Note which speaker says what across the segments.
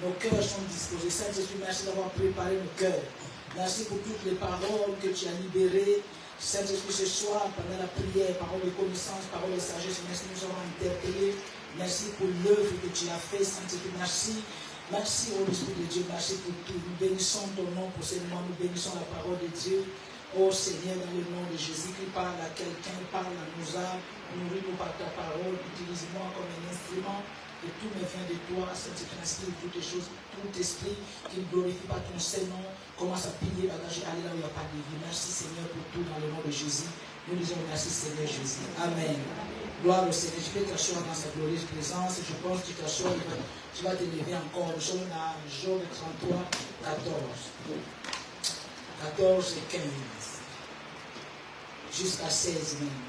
Speaker 1: Nos cœurs sont disposés. Saint-Esprit, merci d'avoir préparé nos cœurs. Merci pour toutes les paroles que tu as libérées. Saint-Esprit, ce soir, pendant la prière, parole de connaissance, parole de sagesse, merci nous avons interpellés. Merci pour l'œuvre que tu as fait, Saint-Esprit. Merci. Merci au Esprit de Dieu. Merci pour tout. Nous bénissons ton nom pour ce moment. Nous bénissons la parole de Dieu. Ô Seigneur, dans le nom de Jésus, qui parle à quelqu'un, parle à nos âmes. Nourris-nous par ta parole. Utilise-moi comme un instrument. Et tout me vient de toi, Saint-Esprit, inspire toutes les choses, tout esprit qui ne glorifie pas ton Saint-Nom, commence à piller, bagager, aller là où il n'y a pas de vie. Merci Seigneur pour tout dans le nom de Jésus. Nous disons merci Seigneur Jésus. Amen. Gloire au Seigneur. Tu peux t'asseoir dans sa glorieuse présence. Je pense que tu t'assois, tu vas te lever encore. Nous sommes dans Job 33, 14. 14 et 15. Jusqu'à 16 même.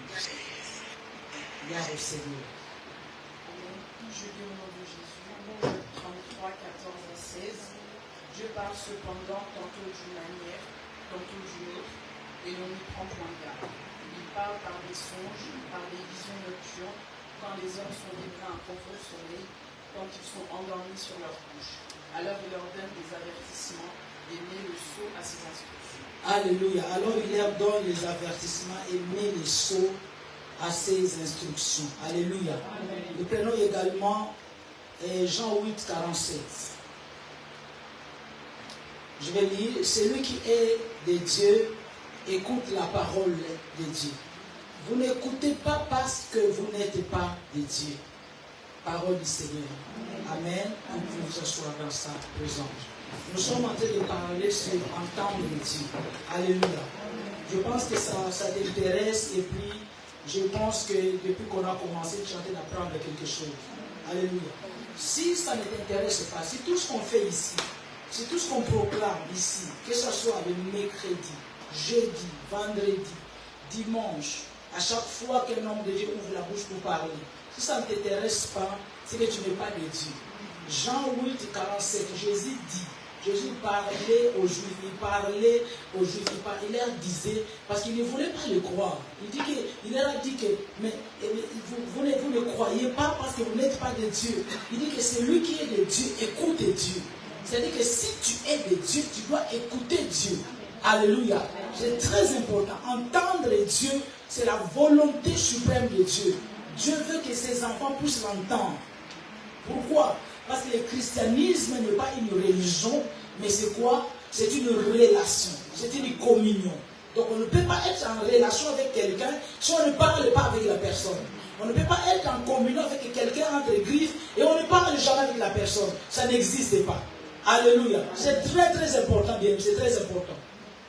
Speaker 1: Gloire au Seigneur.
Speaker 2: Je dis au nom de Jésus, 33, 14 à 16. Dieu parle cependant tantôt d'une manière, tantôt d'une autre, et l'on n'y prend point garde. Il parle par des songes, par des visions nocturnes, quand les hommes sont livrés à un profond sommeil, quand ils sont endormis sur leur couche. Alors il leur donne des avertissements et met le sceau à ses instructions.
Speaker 1: Alléluia. Alors il leur donne les avertissements et met les sceaux à ses instructions. Alléluia. Amen. Nous prenons également Jean 8, 47. Je vais lire. Celui qui est de Dieu écoute la parole de Dieu. Vous n'écoutez pas parce que vous n'êtes pas de Dieu. Parole du Seigneur. Amen. Vous pouvez vous asseoir dans sa présence. Nous sommes en train de parler sur entendre Dieu. Alléluia. Je pense que ça t'intéresse et puis je pense que depuis qu'on a commencé, tu es en train d'apprendre quelque chose. Alléluia. Si ça ne t'intéresse pas, si tout ce qu'on fait ici, si tout ce qu'on proclame ici, que ce soit le mercredi, jeudi, vendredi, dimanche, à chaque fois qu'un homme de Dieu ouvre la bouche pour parler, si ça ne t'intéresse pas, c'est que tu n'es pas de Dieu. Jean 8, 47, Jésus parlait aux Juifs, il leur disait, parce qu'il ne voulait pas le croire. Il leur a dit que, mais vous ne croyez pas parce que vous n'êtes pas de Dieu. Il dit que celui qui est de Dieu, écoute Dieu. C'est-à-dire que si tu es de Dieu, tu dois écouter Dieu. Alléluia. C'est très important. Entendre Dieu, c'est la volonté suprême de Dieu. Dieu veut que ses enfants puissent l'entendre. Pourquoi? Parce que le christianisme n'est pas une religion, mais c'est quoi? C'est une relation, c'est une communion. Donc on ne peut pas être en relation avec quelqu'un si on ne parle pas avec la personne. On ne peut pas être en communion avec quelqu'un entre griffes et on ne parle jamais avec la personne. Ça n'existe pas. Alléluia. C'est très très important, bien, c'est très important.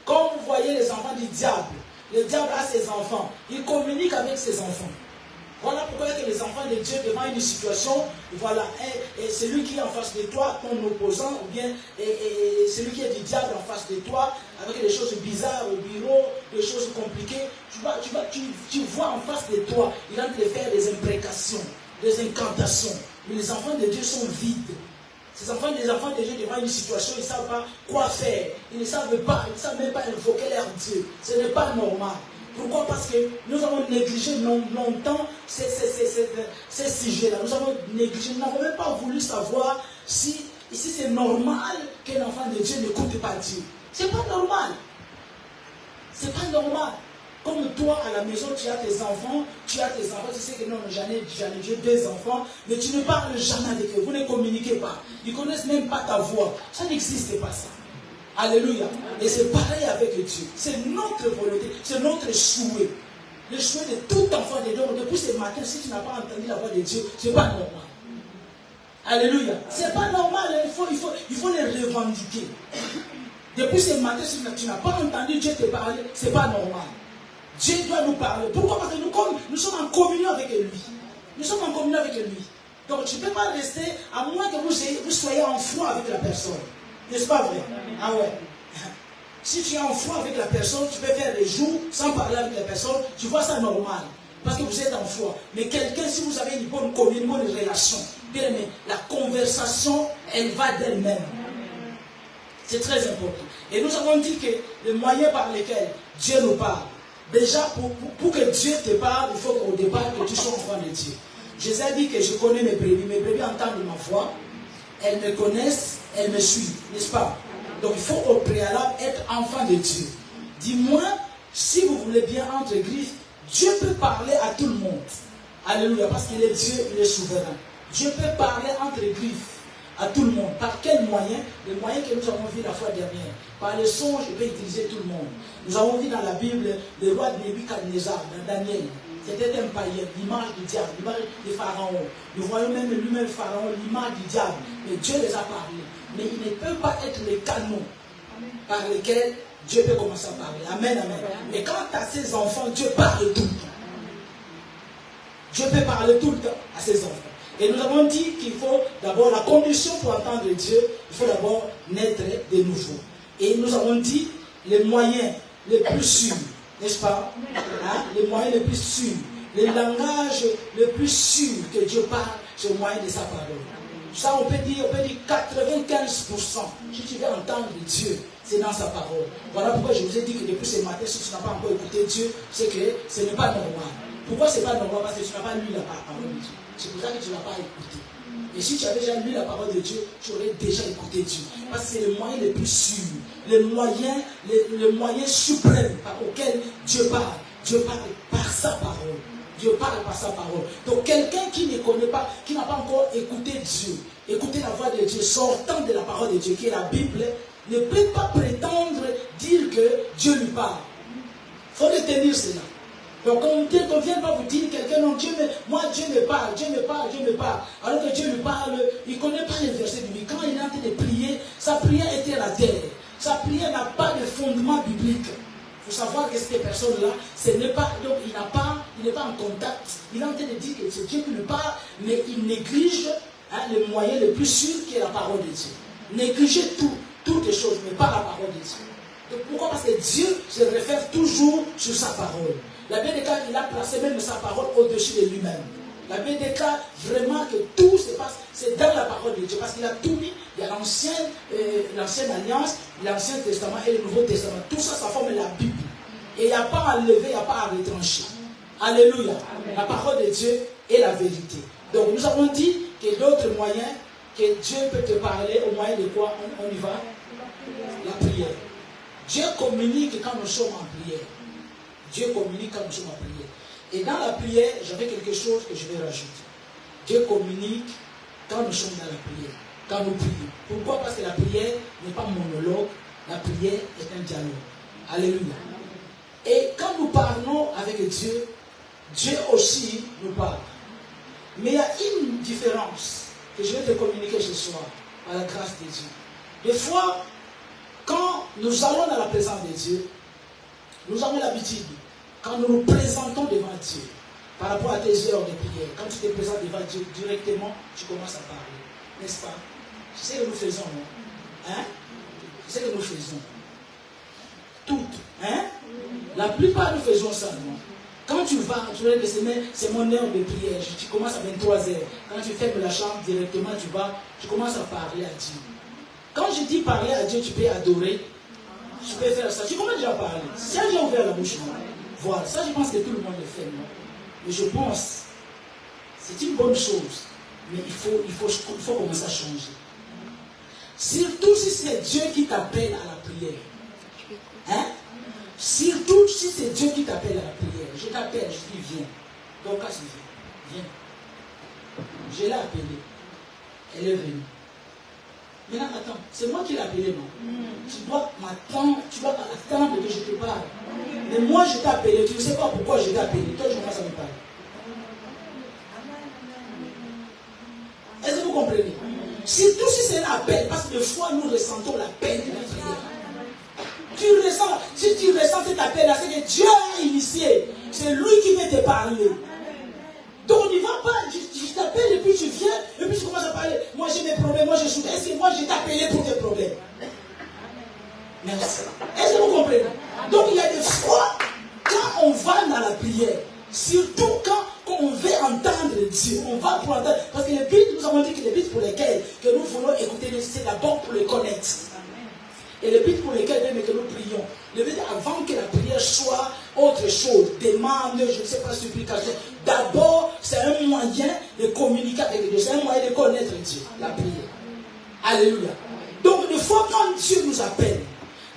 Speaker 1: Comme vous voyez les enfants du diable, le diable a ses enfants, il communique avec ses enfants. Voilà pourquoi que les enfants de Dieu devant une situation, voilà, et celui qui est en face de toi, ton opposant, ou bien celui qui est du diable en face de toi, avec des choses bizarres au bureau, des choses compliquées, tu vois en face de toi, il est en train de faire des imprécations, des incantations. Mais les enfants de Dieu sont vides. Les enfants de Dieu devant une situation, ils ne savent pas quoi faire. Ils ne savent même pas invoquer leur Dieu. Ce n'est pas normal. Pourquoi? Parce que nous avons négligé longtemps ces sujets-là. Nous avons négligé, nous n'avons même pas voulu savoir si ici c'est normal qu'un enfant de Dieu n'écoute pas Dieu. C'est pas normal. C'est pas normal. Comme toi à la maison, tu as tes enfants, tu sais que non, j'en ai 2 enfants, mais tu ne parles jamais avec eux, vous ne communiquez pas. Ils ne connaissent même pas ta voix. Ça n'existe pas ça. Alléluia. Et c'est pareil avec Dieu. C'est notre volonté, c'est notre souhait. Le souhait de tout enfant de Dieu. Depuis ce matin, si tu n'as pas entendu la voix de Dieu, ce n'est pas normal. Alléluia. Ce n'est pas normal, il faut les revendiquer. Depuis ce matin, si tu n'as pas entendu Dieu te parler, ce n'est pas normal. Dieu doit nous parler. Pourquoi? Parce que nous sommes en communion avec lui. Nous sommes en communion avec lui. Donc tu ne peux pas rester, à moins que vous soyez en foi avec la personne. N'est-ce pas vrai? Ah ouais. Si tu es en foi avec la personne, tu peux faire des jours sans parler avec la personne, tu vois ça normal. Parce que vous êtes en foi. Mais quelqu'un, si vous avez une bonne communion, une bonne relation, bien aimé, la conversation, elle va d'elle-même. C'est très important. Et nous avons dit que le moyen par lequel Dieu nous parle, déjà pour que Dieu te parle, il faut qu'au départ que tu sois enfant de Dieu. Jésus a dit que je connais mes brebis entendent ma voix. elles me connaissent, elles me suivent, n'est-ce pas? Donc il faut au préalable être enfant de Dieu. Dis-moi, si vous voulez bien entre griffes, Dieu peut parler à tout le monde. Alléluia, parce qu'il est Dieu, il est souverain. Dieu peut parler entre griffes à tout le monde. Par quel moyen? Le moyen que nous avons vu la fois dernière. Par le songe, il peut utiliser tout le monde. Nous avons vu dans la Bible le roi de Nebuchadnezzar, dans Daniel. C'était un païen, l'image du diable, l'image du pharaon. Nous voyons même lui-même le pharaon, l'image du diable. Mais Dieu les a parlé. Mais il ne peut pas être le canon par lequel Dieu peut commencer à parler. Amen, amen. Mais quant à ses enfants, Dieu parle tout le temps. Dieu peut parler tout le temps à ses enfants. Et nous avons dit qu'il faut d'abord, la condition pour entendre Dieu, il faut d'abord naître de nouveau. Et nous avons dit les moyens les plus sûrs, n'est-ce pas? Hein? Les moyens les plus sûrs, les langages les plus sûrs que Dieu parle, c'est le moyen de sa parole. Ça, on peut dire 95%. Si tu veux entendre Dieu, c'est dans sa parole. Voilà pourquoi je vous ai dit que depuis ce matin, si tu n'as pas encore écouté Dieu, c'est que ce n'est pas normal. Pourquoi ce n'est pas normal? Parce que tu n'as pas lu la parole de Dieu. C'est pour ça que tu ne l'as pas écouté. Et si tu avais déjà lu la parole de Dieu, tu aurais déjà écouté Dieu. Parce que c'est le moyen le plus sûr, le moyen suprême par lequel Dieu parle. Dieu parle par sa parole. Dieu parle par sa parole. Donc quelqu'un qui ne connaît pas, qui n'a pas encore écouté Dieu, écouté la voix de Dieu, sortant de la parole de Dieu, qui est la Bible, ne peut pas prétendre dire que Dieu lui parle. Il faut retenir cela. Donc on ne vient pas vous dire quelqu'un, non, moi Dieu me parle, Dieu me parle, Dieu me parle. Alors que Dieu lui parle, il ne connaît pas les versets bibliques. Quand il est en train de prier, sa prière était à terre. Sa prière n'a pas de fondement biblique. Il faut savoir que cette personne-là, ce n'est pas, donc il n'est pas en contact. Il est en train de dire que c'est Dieu qui lui parle, mais il néglige le moyen le plus sûr qui est la parole de Dieu. Négligez toutes les choses, mais pas la parole de Dieu. Donc pourquoi? Parce que Dieu se réfère toujours sur sa parole. La Bible déclare qu'il a placé même sa parole au-dessus de lui-même. La Bible déclare vraiment que tout se passe, c'est dans la parole de Dieu. Parce qu'il a tout mis, il y a l'ancienne alliance, l'Ancien Testament et le Nouveau Testament. Tout ça, ça forme la Bible. Et il n'y a pas à enlever, il n'y a pas à retrancher. Alléluia. Amen. La parole de Dieu est la vérité. Donc nous avons dit qu'il y a d'autres moyens que Dieu peut te parler, au moyen de quoi on y va? La prière. Dieu communique quand nous sommes en prière. Dieu communique quand nous sommes en prière. Et dans la prière, j'avais quelque chose que je vais rajouter. Dieu communique quand nous sommes dans la prière, quand nous prions. Pourquoi? Parce que la prière n'est pas monologue, la prière est un dialogue. Alléluia. Et quand nous parlons avec Dieu, Dieu aussi nous parle. Mais il y a une différence que je vais te communiquer ce soir, par la grâce de Dieu. Des fois, quand nous allons dans la présence de Dieu, nous avons l'habitude, quand nous nous présentons devant Dieu, par rapport à tes heures de prière, quand tu te présentes devant Dieu directement, tu commences à parler. N'est-ce pas? C'est ce que nous faisons, non? Hein? C'est ce que nous faisons. Toutes. Hein? La plupart nous faisons ça, non? Quand tu vas, tu vas dire que c'est mon heure de prière, tu commences à 23h. Quand tu fermes la chambre directement, tu commences à parler à Dieu. Quand je dis parler à Dieu, tu peux adorer. Tu peux faire ça. Tu commences déjà à parler. Si j'ai ouvert la bouche, non? Voilà. Ça, je pense que tout le monde le fait, non? Mais je pense, c'est une bonne chose. Mais il faut commencer à changer. Surtout si c'est Dieu qui t'appelle à la prière. Hein? Surtout si c'est Dieu qui t'appelle à la prière. Je t'appelle, je dis viens. Donc, quand tu viens. Je l'ai appelée. Elle est venue. Maintenant, attends, c'est moi qui l'ai appelée, non? Tu dois m'attendre, tu dois attendre que je te parle. Mais moi, je t'ai appelé, tu ne sais pas pourquoi je t'ai appelé. Toi, je commence à me parler. Est-ce que vous comprenez? Surtout si c'est un appel, parce que des fois, nous ressentons l'appel de la prière. Si tu ressens cet appel-là, c'est que Dieu a initié. C'est lui qui veut te parler. Donc, on n'y va pas. Je t'appelle et puis tu viens, et puis tu commences à parler. Moi, j'ai mes problèmes, moi, je souffre. Est-ce que moi, je t'ai appelé pour tes problèmes? Merci. Est-ce que vous comprenez? Donc, il y a des fois, quand on va dans la prière, surtout quand on veut entendre Dieu, on va pour entendre. Parce que les buts, nous avons dit que les buts pour lesquels que nous voulons écouter, c'est d'abord pour les connaître. Et le but pour lequel même que nous prions, le but avant que la prière soit autre chose, demande, je ne sais pas, supplication, d'abord c'est un moyen de communiquer avec Dieu, c'est un moyen de connaître Dieu, la prière. Alléluia. Donc, des fois, quand Dieu nous appelle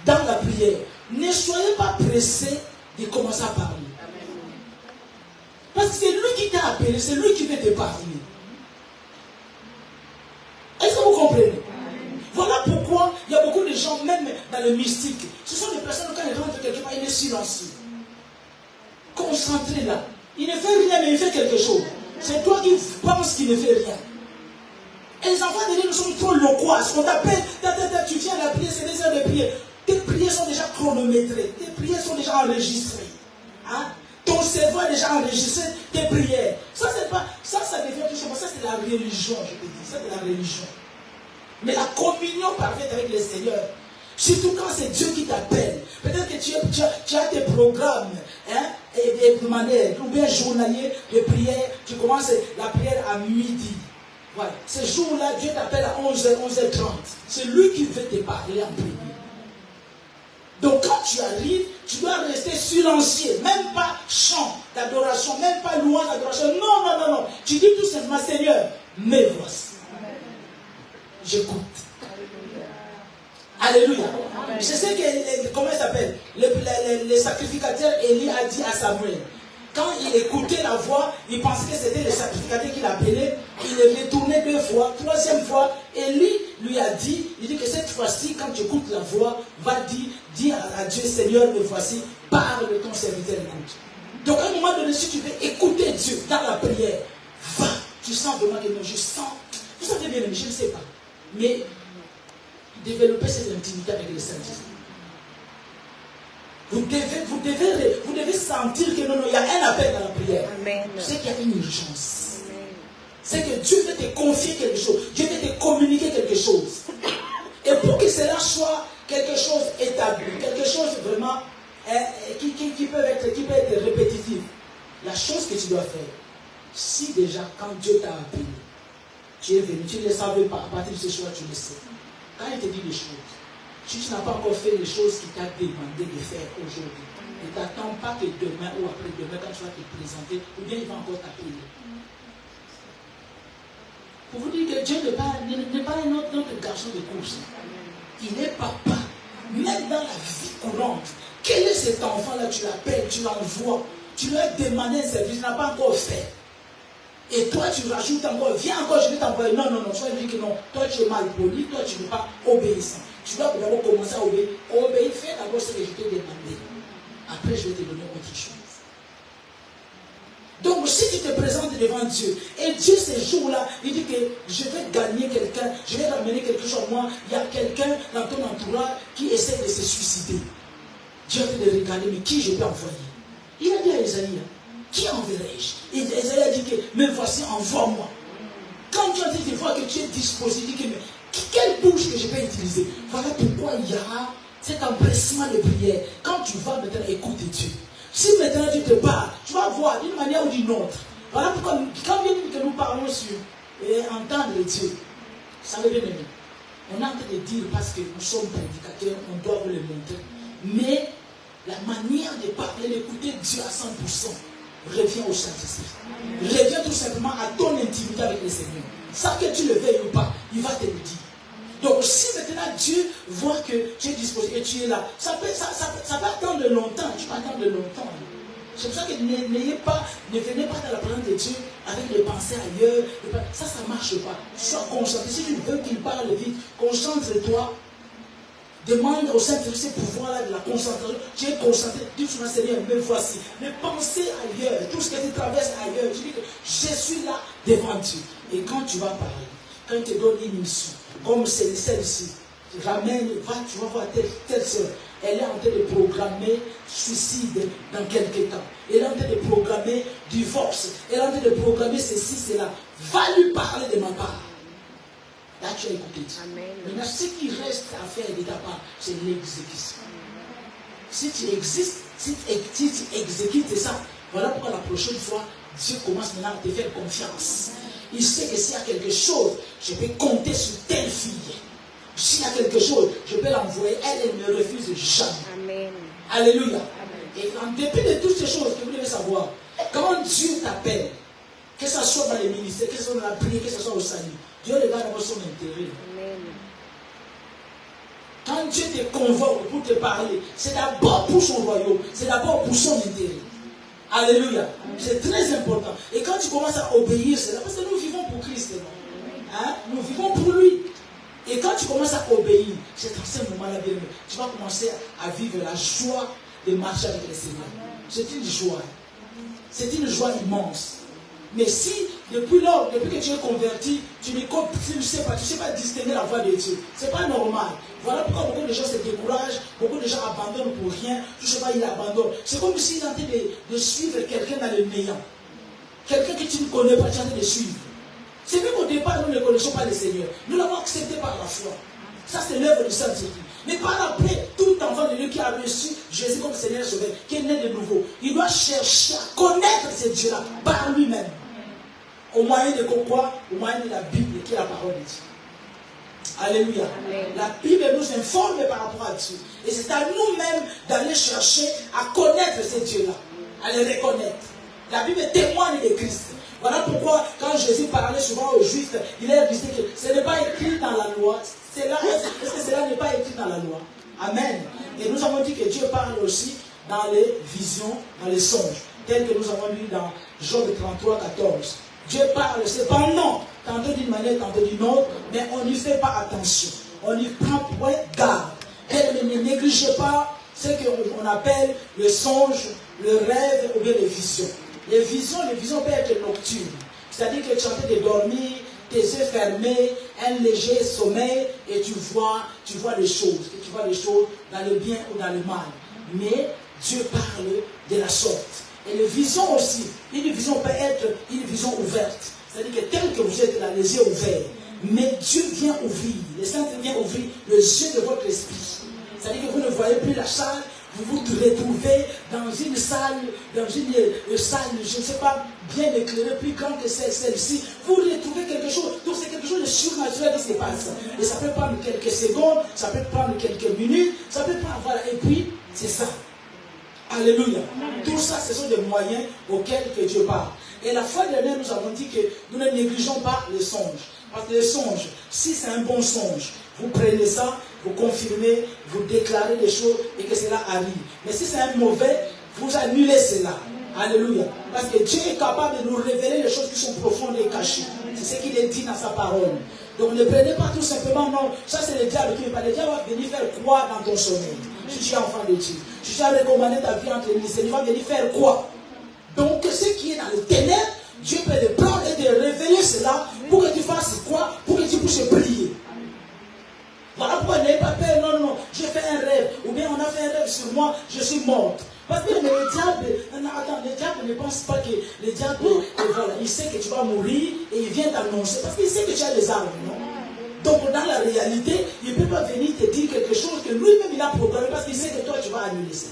Speaker 1: dans la prière, ne soyez pas pressés de commencer à parler. Parce que c'est lui qui t'a appelé, c'est lui qui veut te parler. Est-ce que vous comprenez? Voilà pourquoi il y a beaucoup de gens, même dans le mystique, ce sont des personnes, quand ils rentrent quelque part, il est silencieux. Concentré là. Il ne fait rien, mais il fait quelque chose. C'est toi qui penses qu'il ne fait rien. Et les enfants de Dieu, nous sommes trop loquaces. On t'appelle, tu viens à la prière, c'est des heures de prière. Tes prières sont déjà chronométrées. Tes prières sont déjà enregistrées. Hein? Ton cerveau est déjà enregistré tes prières. Ça, c'est pas, ça devient tout simplement, ça c'est la religion, je te dis. Ça c'est la religion. Mais la communion parfaite avec le Seigneur, surtout quand c'est Dieu qui t'appelle. Peut-être que tu as tes programmes, hein, et de manière, ou bien journalier de prière. Tu commences la prière à midi. Voilà. Ce jour-là, Dieu t'appelle à 11h, 11h30. C'est lui qui veut te parler en premier. Donc quand tu arrives, tu dois rester silencieux, même pas chant d'adoration, même pas louange d'adoration. Non. Tu dis tout simplement, Seigneur, me voici. J'écoute. Alléluia. Je sais que, comment il s'appelle, le sacrificateur Élie a dit à Samuel, quand il écoutait la voix, il pensait que c'était le sacrificateur qui l'appelait. Il est retourné 2 fois, 3e fois. Élie lui a dit, il dit que cette fois-ci, quand tu écoutes la voix, va dire à Dieu, Seigneur, me voici, parle de ton serviteur, écoute. Donc à un moment donné, si tu veux écouter Dieu dans la prière, va, tu sens vraiment que non, je sens, vous savez bien, je ne sais pas, mais développer cette intimité avec le Saint-Esprit. Vous devez sentir que non, il y a un appel dans la prière.
Speaker 3: Amen.
Speaker 1: C'est qu'il y a une urgence. C'est que Dieu veut te confier quelque chose. Dieu veut te communiquer quelque chose. Et pour que cela soit quelque chose établi, quelque chose vraiment qui peut être répétitif, la chose que tu dois faire, si déjà quand Dieu t'a appelé, tu es venu, tu ne le savais pas, à partir de ce soir tu le sais. Quand il te dit des choses, si tu n'as pas encore fait les choses qu'il t'a demandé de faire aujourd'hui, ne t'attends pas que demain ou après-demain, quand tu vas te présenter, ou bien il va encore t'appeler. Pour vous dire que Dieu n'est pas notre garçon de course. Il est papa. Même dans la vie courante, quel est cet enfant-là? Tu l'appelles, tu l'envoies, tu lui as demandé un service, tu n'as pas encore fait. Et toi, tu rajoutes encore, viens encore, je vais t'envoyer. Non, toi, tu dis que non. Toi, tu es mal poli, toi, tu n'es pas obéissant. Tu dois d'abord commencer à obéir. Obéir, fais d'abord ce que je t'ai demandé. Après, je vais te donner autre chose. Donc, si tu te présentes devant Dieu, et Dieu, ces jours-là, il dit que je vais gagner quelqu'un, je vais ramener quelque chose à moi, il y a quelqu'un dans ton entourage qui essaie de se suicider. Dieu a fait de regarder, mais qui je peux envoyer? Il a dit à Isaïe, qui enverrai-je? Et Isaïe a dit que, mais voici, envoie-moi. Quand Dieu a dit de voir que tu es disposé, il dit que, mais quelle bouche que je peux utiliser? Voilà pourquoi il y a cet empressement de prière. Quand tu vas maintenant écouter Dieu, si maintenant tu te parles, tu vas voir d'une manière ou d'une autre. Voilà pourquoi, quand bien que nous parlons sur entendre Dieu, ça veut bien aimer. On est en train de dire parce que nous sommes prédicateurs, on doit vous le montrer. Mais la manière de parler, d'écouter Dieu à 100%, revient au Saint-Esprit. Revient tout simplement à ton intimité avec le Seigneur. Ça que tu le veuilles ou pas, il va te le dire. Donc si maintenant Dieu voit que tu es disposé et tu es là, ça peut attendre longtemps, tu peux attendre longtemps. C'est pour ça que ne venez pas dans la présence de Dieu avec les pensées ailleurs. Ça ne marche pas. Sois concentré. Si tu veux qu'il parle vite, concentre-toi. Demande au Saint-Esprit ce pouvoir-là de la concentration. Tu es concentré. Dis souvent, Seigneur, me voici. Mais pensez ailleurs. Tout ce que tu traverses ailleurs. Tu dis que je suis là devant Dieu. Et quand tu vas parler, quand il te donne une mission, comme c'est celle-ci, ramène, tu vas voir telle soeur. Elle est en train de programmer suicide dans quelques temps. Elle est en train de programmer divorce. Elle est en train de programmer ceci, cela. Va lui parler de ma part. Là, tu as écouté. Maintenant, ce qui reste à faire de ta part, c'est l'exécution. Si tu existes, si tu exécutes ça, voilà pourquoi la prochaine fois, Dieu commence maintenant à te faire confiance. Il sait que s'il y a quelque chose, je peux compter sur telle fille. S'il y a quelque chose, je peux l'envoyer. Elle ne me refuse jamais. Amen. Alléluia. Amen. Et en dépit de toutes ces choses que vous devez savoir, quand Dieu t'appelle, que ce soit dans les ministères, que ce soit dans la prière, que ce soit au salut, Dieu regarde d'abord son intérêt. Amen. Dieu te convoque pour te parler, c'est d'abord pour son royaume, c'est d'abord pour son intérêt. Alléluia. C'est très important. Et quand tu commences à obéir, c'est là, parce que nous vivons pour Christ. Hein? Nous vivons pour lui. Et quand tu commences à obéir, c'est dans ce moment-là, bien, tu vas commencer à vivre la joie de marcher avec le Seigneur. C'est une joie. C'est une joie immense. Mais si, depuis que tu es converti, tu ne sais pas distinguer la voix de Dieu, ce n'est pas normal. Voilà pourquoi beaucoup de gens se découragent, beaucoup de gens abandonnent pour rien, je ne sais pas, ils abandonnent. C'est comme s'ils sont en train de suivre quelqu'un dans le néant. Quelqu'un que tu ne connais pas, tu es en train de suivre. C'est même au départ, nous ne connaissons pas le Seigneur. Nous l'avons accepté par la foi. Ça, c'est l'œuvre du Saint-Esprit. Mais par après, tout enfant de Dieu qui a reçu Jésus comme Seigneur et Sauveur, qui est né de nouveau, il doit chercher à connaître ce Dieu-là par lui-même. Au moyen de quoi? Au moyen de la Bible, qui est la parole de Dieu. Alléluia. Amen. La Bible nous informe par rapport à Dieu. Et c'est à nous-mêmes d'aller chercher à connaître ce Dieu-là, à le reconnaître. La Bible témoigne de Christ. Voilà pourquoi, quand Jésus parlait souvent aux Juifs, il leur disait que ce n'est pas écrit dans la loi. Est-ce que cela n'est pas écrit dans la loi? Amen. Et nous avons dit que Dieu parle aussi dans les visions, dans les songes, tel que nous avons lu dans Job 33, 14. Dieu parle cependant, tantôt d'une manière, tantôt d'une autre, mais on n'y fait pas attention. On n'y prend point garde. Et ne négligez pas ce qu'on appelle le songe, le rêve ou bien les visions. Les visions peuvent être nocturnes. C'est-à-dire que tu es en train de dormir, tes yeux fermés, un léger sommeil, et tu vois les choses. Et tu vois les choses dans le bien ou dans le mal. Mais Dieu parle de la sorte. Et les visions aussi, une vision peut être une vision ouverte. C'est-à-dire que tel que vous êtes là, les yeux ouverts, mais Dieu vient ouvrir, le Saint-Esprit vient ouvrir les yeux de votre esprit. C'est-à-dire que vous ne voyez plus la salle, vous vous retrouvez dans une salle, je ne sais pas, bien éclairée, plus grande que celle-ci. Vous retrouvez quelque chose, donc c'est quelque chose de surnaturel qui se passe. Et ça peut prendre quelques secondes, ça peut prendre quelques minutes, ça peut prendre, voilà, et puis c'est ça. Alléluia. Tout ça, ce sont des moyens auxquels que Dieu parle. Et la fois dernière, nous avons dit que nous ne négligeons pas les songes. Parce que les songes, si c'est un bon songe, vous prenez ça, vous confirmez, vous déclarez les choses et que cela arrive. Mais si c'est un mauvais, vous annulez cela. Alléluia. Parce que Dieu est capable de nous révéler les choses qui sont profondes et cachées. C'est ce qu'il est dit dans sa parole. Donc ne prenez pas tout simplement, non, ça c'est le diable qui veut pas. Le diable va venir faire quoi dans ton sommeil? Si tu es enfant de Dieu, si tu as recommandé ta vie entre les lycées, il va venir faire quoi? Donc ce qui est dans les ténèbres, Dieu peut le prendre et te révéler cela pour que tu fasses quoi? Pour que tu puisses prier. Voilà pourquoi n'ayez pas peur, non, j'ai fait un rêve, ou bien on a fait un rêve sur moi, je suis morte. Parce que le diable ne pense pas que le diable, voilà, il sait que tu vas mourir et il vient t'annoncer, parce qu'il sait que tu as des armes, non? Donc dans la réalité, il ne peut pas venir te dire quelque chose que lui-même il a programmé, parce qu'il sait que toi tu vas annuler ça.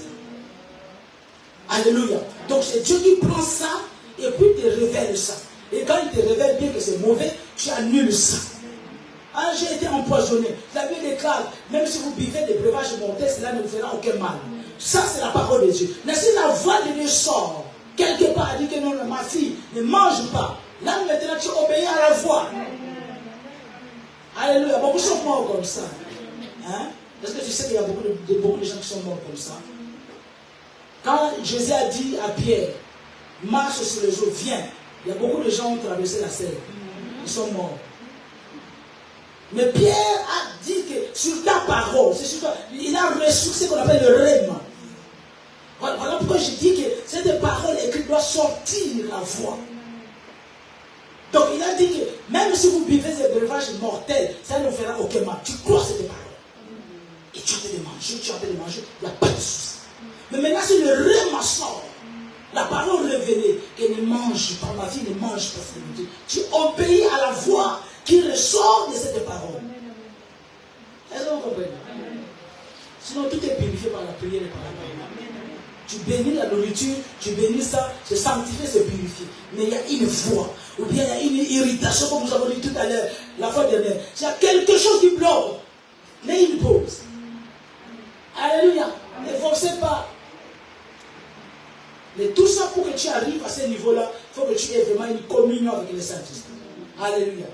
Speaker 1: Alléluia. Donc c'est Dieu qui prend ça et puis te révèle ça. Et quand il te révèle bien que c'est mauvais, tu annules ça. Ah, j'ai été empoisonné. La Bible déclare, même si vous buvez des breuvages mortels, cela ne vous fera aucun mal. Ça, c'est la parole de Dieu. Mais si la voix de Dieu sort, quelque part, elle dit que non, ma fille, ne mange pas. Là, maintenant, tu obéis à la voix. Alléluia. Beaucoup sont morts comme ça. Hein? Est-ce que tu sais qu'il y a beaucoup de gens qui sont morts comme ça? Quand Jésus a dit à Pierre, marche sur les eaux, viens. Il y a beaucoup de gens qui ont traversé la Seine. Ils sont morts. Mais Pierre a dit que sur ta parole, c'est sur toi, il a reçu ce qu'on appelle le rême. Voilà pourquoi je dis que cette parole écrite doit sortir la voix. Donc il a dit que même si vous buvez des breuvages mortels, ça ne vous fera aucun mal. Tu crois cette parole. Et tu as de les manger, il n'y a pas de souci. Mais maintenant si le rême sort, la parole révélée, qu'elle ne mange pas, ma fille ne mange pas, tu obéis à la voix qui ressort de cette parole. Est-ce que vous comprenez? Sinon tout est purifié par la prière et par la parole. Tu bénis la nourriture, tu bénis ça, c'est sanctifié, c'est purifié. Mais il y a une voix, ou bien il y a une irritation, comme nous avons dit tout à l'heure, la fois dernière. Il y a quelque chose qui bloque. Mais il pose. Alléluia. Ne forcez pas. Mais tout ça, pour que tu arrives à ce niveau-là, il faut que tu aies vraiment une communion avec le Saint-Esprit. Alléluia.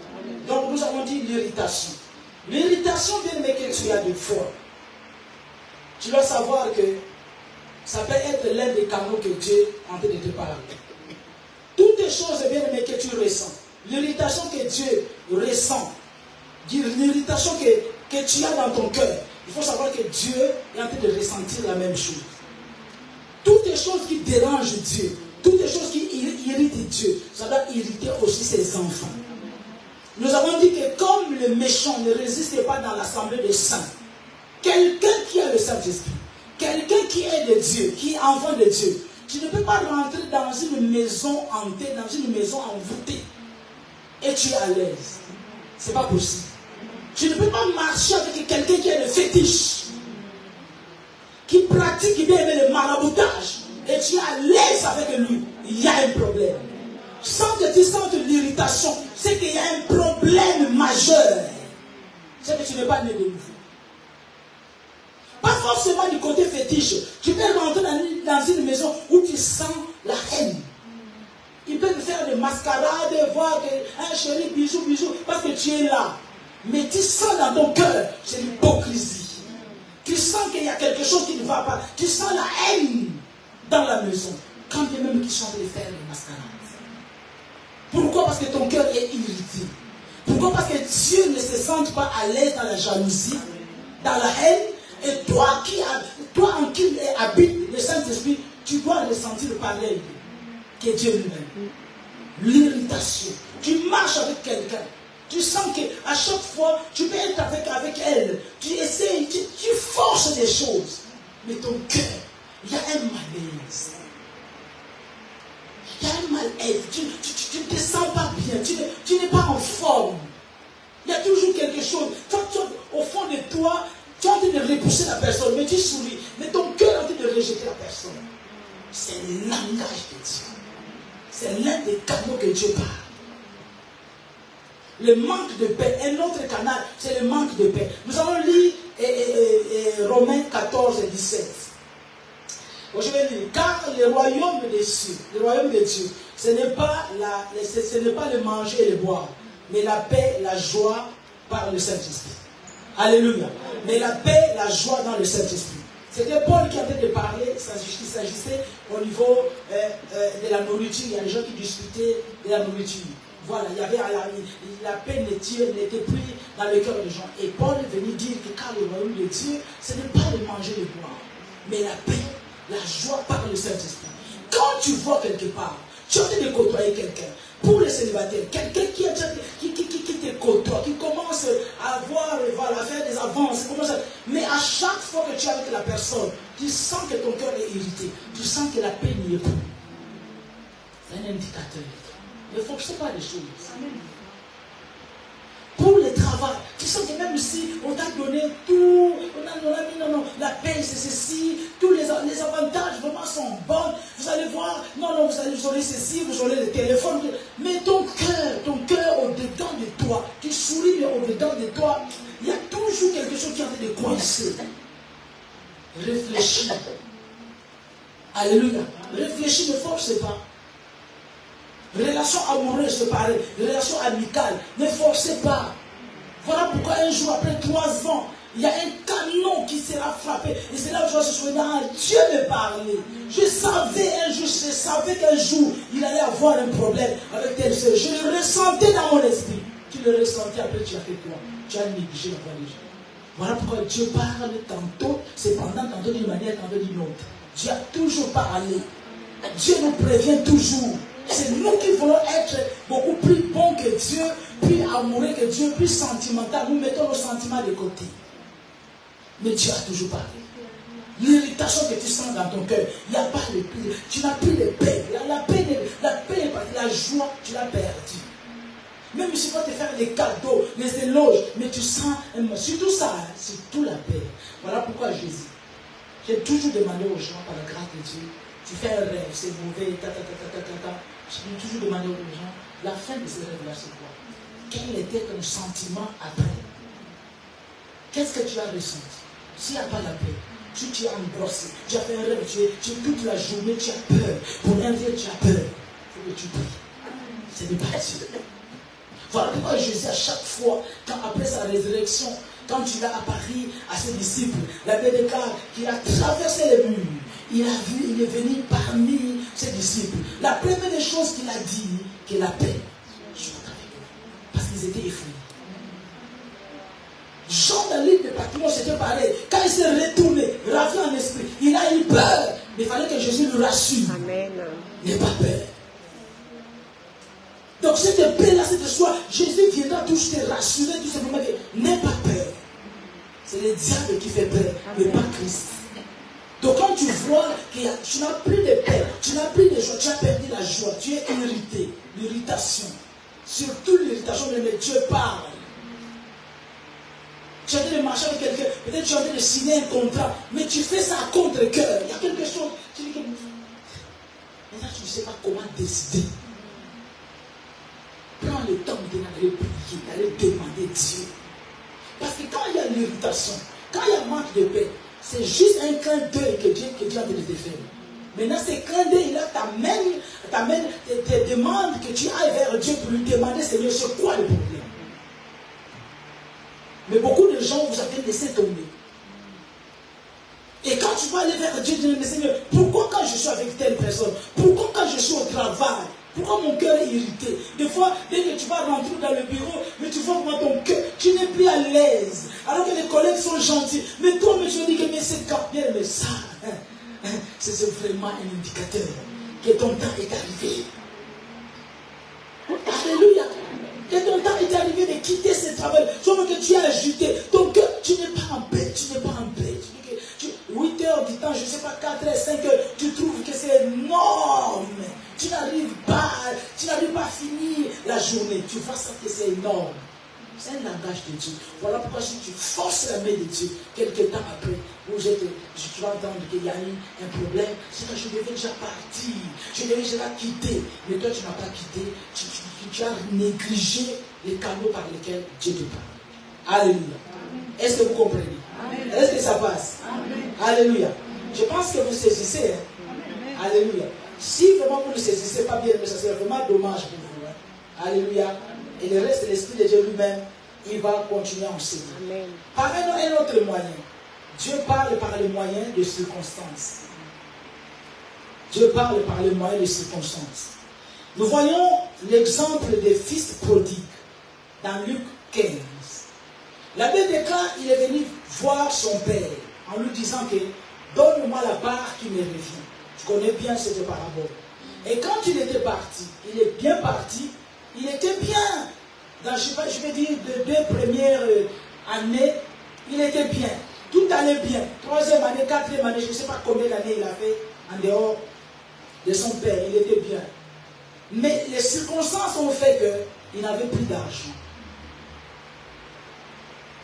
Speaker 1: Donc nous avons dit l'irritation. L'irritation vient de que tu as de foi. tu dois savoir que ça peut être l'un des canaux que Dieu est en train de te parler. Toutes les choses, bien aimé, que tu ressens, l'irritation que Dieu ressent, l'irritation que tu as dans ton cœur, il faut savoir que Dieu est en train de ressentir la même chose. Toutes les choses qui dérangent Dieu, toutes les choses qui irritent Dieu, ça doit irriter aussi ses enfants. Nous avons dit que comme le méchant ne résiste pas dans l'assemblée des saints, quelqu'un qui a le Saint-Esprit, quelqu'un qui est de Dieu, qui est enfant de Dieu, tu ne peux pas rentrer dans une maison hantée, dans une maison envoûtée, et tu es à l'aise. Ce n'est pas possible. Tu ne peux pas marcher avec quelqu'un qui a le fétiche, qui pratique bien le maraboutage, et tu es à l'aise avec lui. Il y a un problème. Sans que tu sentes l'irritation, c'est qu'il y a un problème majeur. C'est que tu n'es pas né de nouveau. Pas forcément du côté fétiche. Tu peux rentrer dans une maison où tu sens la haine. Ils peuvent faire des mascarades, voir que, chéri, bisous, bisous, parce que tu es là. Mais tu sens dans ton cœur, c'est l'hypocrisie. Tu sens qu'il y a quelque chose qui ne va pas. Tu sens la haine dans la maison. Quand bien même qu'ils sont en train de faire des mascarades. Pourquoi? Parce que ton cœur est irrité. Pourquoi? Parce que Dieu ne se sent pas à l'aise dans la jalousie, dans la haine. Et toi en qui habite le Saint-Esprit, tu dois ressentir parler que Dieu lui-même. L'irritation. Tu marches avec quelqu'un. Tu sens qu'à chaque fois, tu peux être avec elle. Tu essaies, tu forces des choses. Mais ton cœur, il y a un malaise. Il y a un malaise. Tu ne te sens pas bien. Tu n'es pas en forme. Il y a toujours quelque chose. Quand au fond de toi, tu es en train de repousser la personne, mais tu souris. Mais ton cœur est en train de rejeter la personne. C'est le langage de Dieu. C'est l'un des canaux que Dieu parle. Le manque de paix. Un autre canal, c'est le manque de paix. Nous allons lire Romains 14 et 17. Je vais lire. Car le royaume des cieux, le royaume de Dieu, ce n'est pas le manger et le boire, mais la paix, la joie par le Saint-Esprit. Alléluia. Mais la paix, la joie dans le Saint-Esprit. C'était Paul qui avait de parler, il s'agissait au niveau de la nourriture. Il y a des gens qui discutaient de la nourriture. Voilà, il y avait la paix n'était plus dans le cœur des gens. Et Paul est venu dire que car le royaume de Dieu, ce n'est pas le manger et le boire, mais la paix, la joie par le Saint-Esprit. Quand tu vois quelque part, tu as envie de côtoyer quelqu'un. Pour les célibataires, quelqu'un qui te côtoie, qui commence à avoir, à faire des avances, mais à chaque fois que tu es avec la personne, tu sens que ton cœur est irrité, tu sens que la paix n'y est plus. C'est un indicateur. Ne forcez pas les choses. Pour le travail, tu sens que même si on t'a donné tout, on a mis, non, la paix c'est ceci, tous les avantages vraiment sont bons, vous allez voir, vous aurez ceci, vous aurez le téléphone, mais ton cœur au-dedans de toi, tu souris, mais au-dedans de toi, il y a toujours quelque chose qui est en train de coincer. Réfléchis. Alléluia. Réfléchis, ne force pas. Relation amoureuse, c'est pareil. Relation amicale, ne forcez pas. Voilà pourquoi un jour, après 3 ans, il y a un canon qui sera frappé. Et c'est là où je me suis dit, Dieu me parlait. Je savais qu'un jour, il allait avoir un problème avec telle soeur. Je le ressentais dans mon esprit. Tu le ressentais, après tu as fait quoi? Tu as négligé la voix des gens. Voilà pourquoi Dieu parle tantôt, cependant, tantôt d'une manière, tantôt d'une autre. Dieu a toujours parlé. Dieu nous prévient toujours. C'est nous qui voulons être beaucoup plus bons que Dieu, plus amoureux que Dieu, plus sentimental. Nous mettons nos sentiments de côté. Mais Dieu a toujours parlé. L'irritation que tu sens dans ton cœur, il n'y a pas de paix. Tu n'as plus de paix. La paix, la joie, tu l'as perdue. Même si tu vas te faire les cadeaux, les éloges, mais tu sens, surtout ça, surtout la paix. Voilà pourquoi Jésus, j'ai toujours demandé aux gens, par la grâce de Dieu, tu fais un rêve, c'est mauvais, j'ai toujours demandé aux gens, la fin de ce rêve-là, c'est quoi? Quel était ton sentiment après? Qu'est-ce que tu as ressenti? S'il n'y a pas la paix, tu es angoissé, tu as fait un rêve, tu es toute la journée, tu as peur. Pour rien dire, tu as peur. Il faut que tu pries. C'est de partir. Voilà pourquoi Jésus, à chaque fois, quand après sa résurrection, quand il a apparu à ses disciples, la Bible déclare qu'il a traversé les murs. Il est venu parmi ses disciples. La première des choses qu'il a dit, que la paix soit avec eux. Parce qu'ils étaient effrayés. Jean dans l'île de Patmos, c'était pareil. Quand il s'est retourné, ravi en esprit, il a eu peur. Mais il fallait que Jésus le rassure.
Speaker 3: Amen.
Speaker 1: N'aie pas peur. Donc cette paix-là, cette joie, Jésus viendra tous te rassurer, tout simplement que n'aie pas peur. C'est le diable qui fait peur, mais pas Christ. Donc quand tu vois que tu n'as plus de paix, tu n'as plus de joie, tu as perdu la joie, tu es irrité, l'irritation. Surtout l'irritation, mais Dieu parle. Tu es en train de marcher avec quelqu'un, peut-être tu es en train de signer un contrat, mais tu fais ça à contre-cœur. Il y a quelque chose, tu dis que maintenant tu ne sais pas comment décider. Prends le temps d'aller prier, d'aller demander Dieu. Parce que quand il y a l'irritation, quand il y a manque de paix, c'est juste un clin d'œil que Dieu a envie de te faire. Maintenant, ces clins d'œil-là t'amènent, te demandent que tu ailles vers Dieu pour lui demander, Seigneur, c'est quoi le problème? Mais beaucoup de gens, vous avez laissé tomber. Et quand tu vas aller vers Dieu, tu dis, mais Seigneur, pourquoi quand je suis avec telle personne? Pourquoi quand je suis au travail? Pourquoi mon cœur est irrité? Des fois, dès que tu vas rentrer dans le bureau, mais tu vois comment ton cœur, tu n'es plus à l'aise. Alors que les collègues sont gentils. Mais toi, mais tu dis que mais c'est quand bien, mais ça, c'est vraiment un indicateur que ton temps est arrivé. Alléluia. Que ton temps est arrivé de quitter ce travail. Sauf que tu es agité. Ton cœur, tu n'es pas en paix. Tu n'es pas en paix. 8 heures du temps, je ne sais pas, 4 heures, 5 heures, tu trouves que c'est énorme. Tu n'arrives pas à finir la journée. Tu vois ça que c'est énorme. C'est un langage de Dieu. Voilà pourquoi si tu forces la main de Dieu, quelques temps après, où tu vas entendre qu'il y a eu un problème, c'est que je devais déjà partir. Je devais déjà quitter. Mais toi, tu n'as pas quitté. Tu as négligé les canaux par lesquels Dieu te parle. Alléluia. Est-ce que vous comprenez? Amen. Est-ce que ça passe? Amen. Alléluia. Je pense que vous saisissez. Hein? Alléluia. Si vraiment vous ne saisissez pas bien, mais ça serait vraiment dommage pour vous. Hein? Alléluia. Et le reste, l'Esprit de Dieu lui-même, il va continuer à enseigner. Parlons un autre moyen. Dieu parle par les moyens de circonstances. Dieu parle par les moyens de circonstances. Nous voyons l'exemple des fils prodigues dans Luc 15. La Bible déclare qu'il est venu voir son père en lui disant que donne-moi la part qui me revient. Je connais bien cette parabole. Et quand il était parti, il est bien parti, il était bien. Dans, je vais dire, les 2 premières années, il était bien. Tout allait bien. 3e année, 4e année, je ne sais pas combien d'années il a fait en dehors de son père. Il était bien. Mais les circonstances ont fait qu'il n'avait plus d'argent.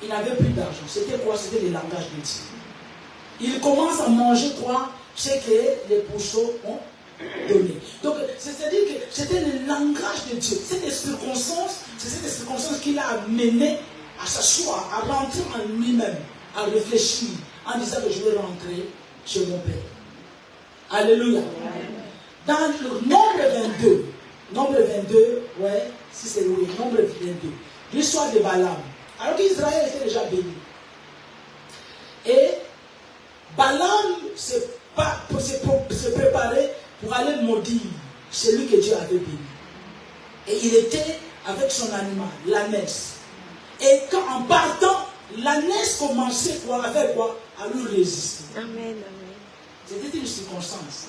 Speaker 1: Il n'avait plus d'argent. C'était quoi? C'était le langage de Dieu. Il commence à manger quoi? C'est que les pourceaux ont donné. Donc, c'est-à-dire que c'était le langage de Dieu. C'est ces circonstances qui l'a amené à s'asseoir, à rentrer en lui-même, à réfléchir, en disant que je vais rentrer chez mon Père. Alléluia. Dans le Nombre 22, ouais, si c'est oui, Nombre 22, l'histoire de Balaam. Alors qu'Israël était déjà béni. Et Balaam se préparait pour aller maudire celui que Dieu avait béni. Et il était avec son animal, l'ânesse. Et quand en partant, l'ânesse commençait à faire quoi? À lui résister.
Speaker 3: Amen.
Speaker 1: C'était une circonstance.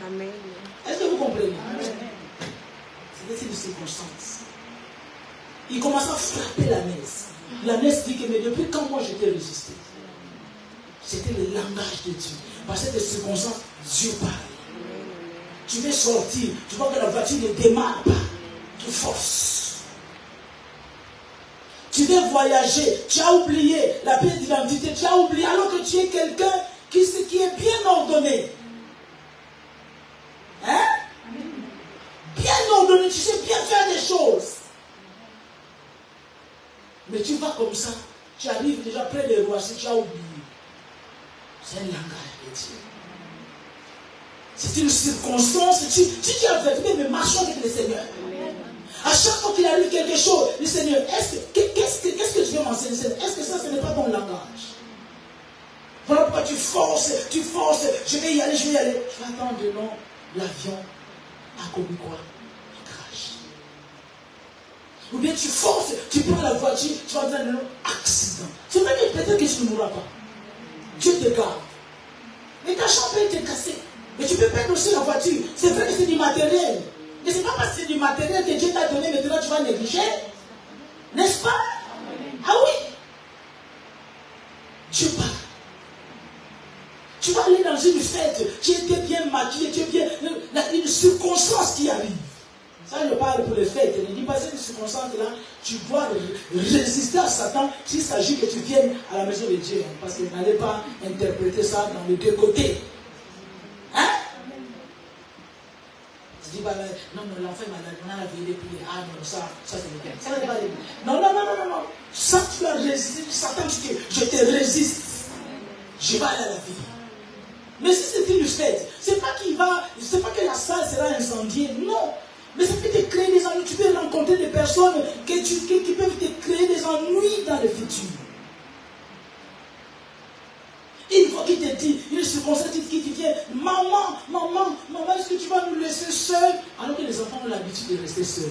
Speaker 3: Amen.
Speaker 1: Est-ce que vous comprenez? C'était une circonstance. Il commençait à frapper l'ânesse. L'ânesse dit que mais depuis quand moi je t'ai résisté? C'était le langage de Dieu. Par cette circonstance, Dieu parle. Tu veux sortir, tu vois que la voiture ne démarre pas. Tu forces. Tu veux voyager, tu as oublié la pièce d'identité, tu as oublié alors que tu es quelqu'un qui est bien ordonné. Hein? Bien ordonné, tu sais bien faire des choses. Mais tu vas comme ça, tu arrives déjà près des rois, si tu as oublié. C'est un langage de Dieu. C'est une circonstance. Tu as averti, mais marchons avec le Seigneur. À chaque fois qu'il arrive quelque chose, le Seigneur, qu'est-ce qu'est-ce que tu veux m'enseigner? Est-ce que ça, ce n'est pas ton langage? Voilà pourquoi tu forces, je vais y aller. Je vais attendre, non, l'avion a commis quoi? Crash. Ou bien tu forces, tu prends la voiture, tu vas dans un accident. C'est vrai que peut-être que tu ne mourras pas. Dieu te garde. Mais ta chambre peut être cassée. Mais tu peux perdre aussi la voiture. C'est vrai que c'est du matériel. Mais ce n'est pas parce que c'est du matériel que Dieu t'a donné, maintenant tu vas négliger. N'est-ce pas? Ah oui. Dieu parle. Tu vas aller dans une fête, tu étais bien maquillé, tu es bien. Une circonstance qui arrive. Ça, je parle pour les fêtes. Ne dis pas cette circonstance-là, tu dois résister à Satan s'il s'agit que tu viennes à la maison de Dieu. Parce que n'allez pas interpréter ça dans les deux côtés. Hein? Tu dis pas, non, l'enfant est malade, on a la vie de prier. Ah non, ça c'est le cas. Ça n'est pas le cas. Non. Ça, tu dois résister. Satan, tu dis, je te résiste. Je vais aller à la vie. Mais si c'est une fête, c'est pas que la salle sera incendiée, non. Mais ça peut te créer des ennuis. Tu peux rencontrer des personnes qui peuvent te créer des ennuis dans le futur. Une fois qu'il te dit, une circonstance qui te vient, maman, est-ce que tu vas nous laisser seuls? Alors que les enfants ont l'habitude de rester seuls.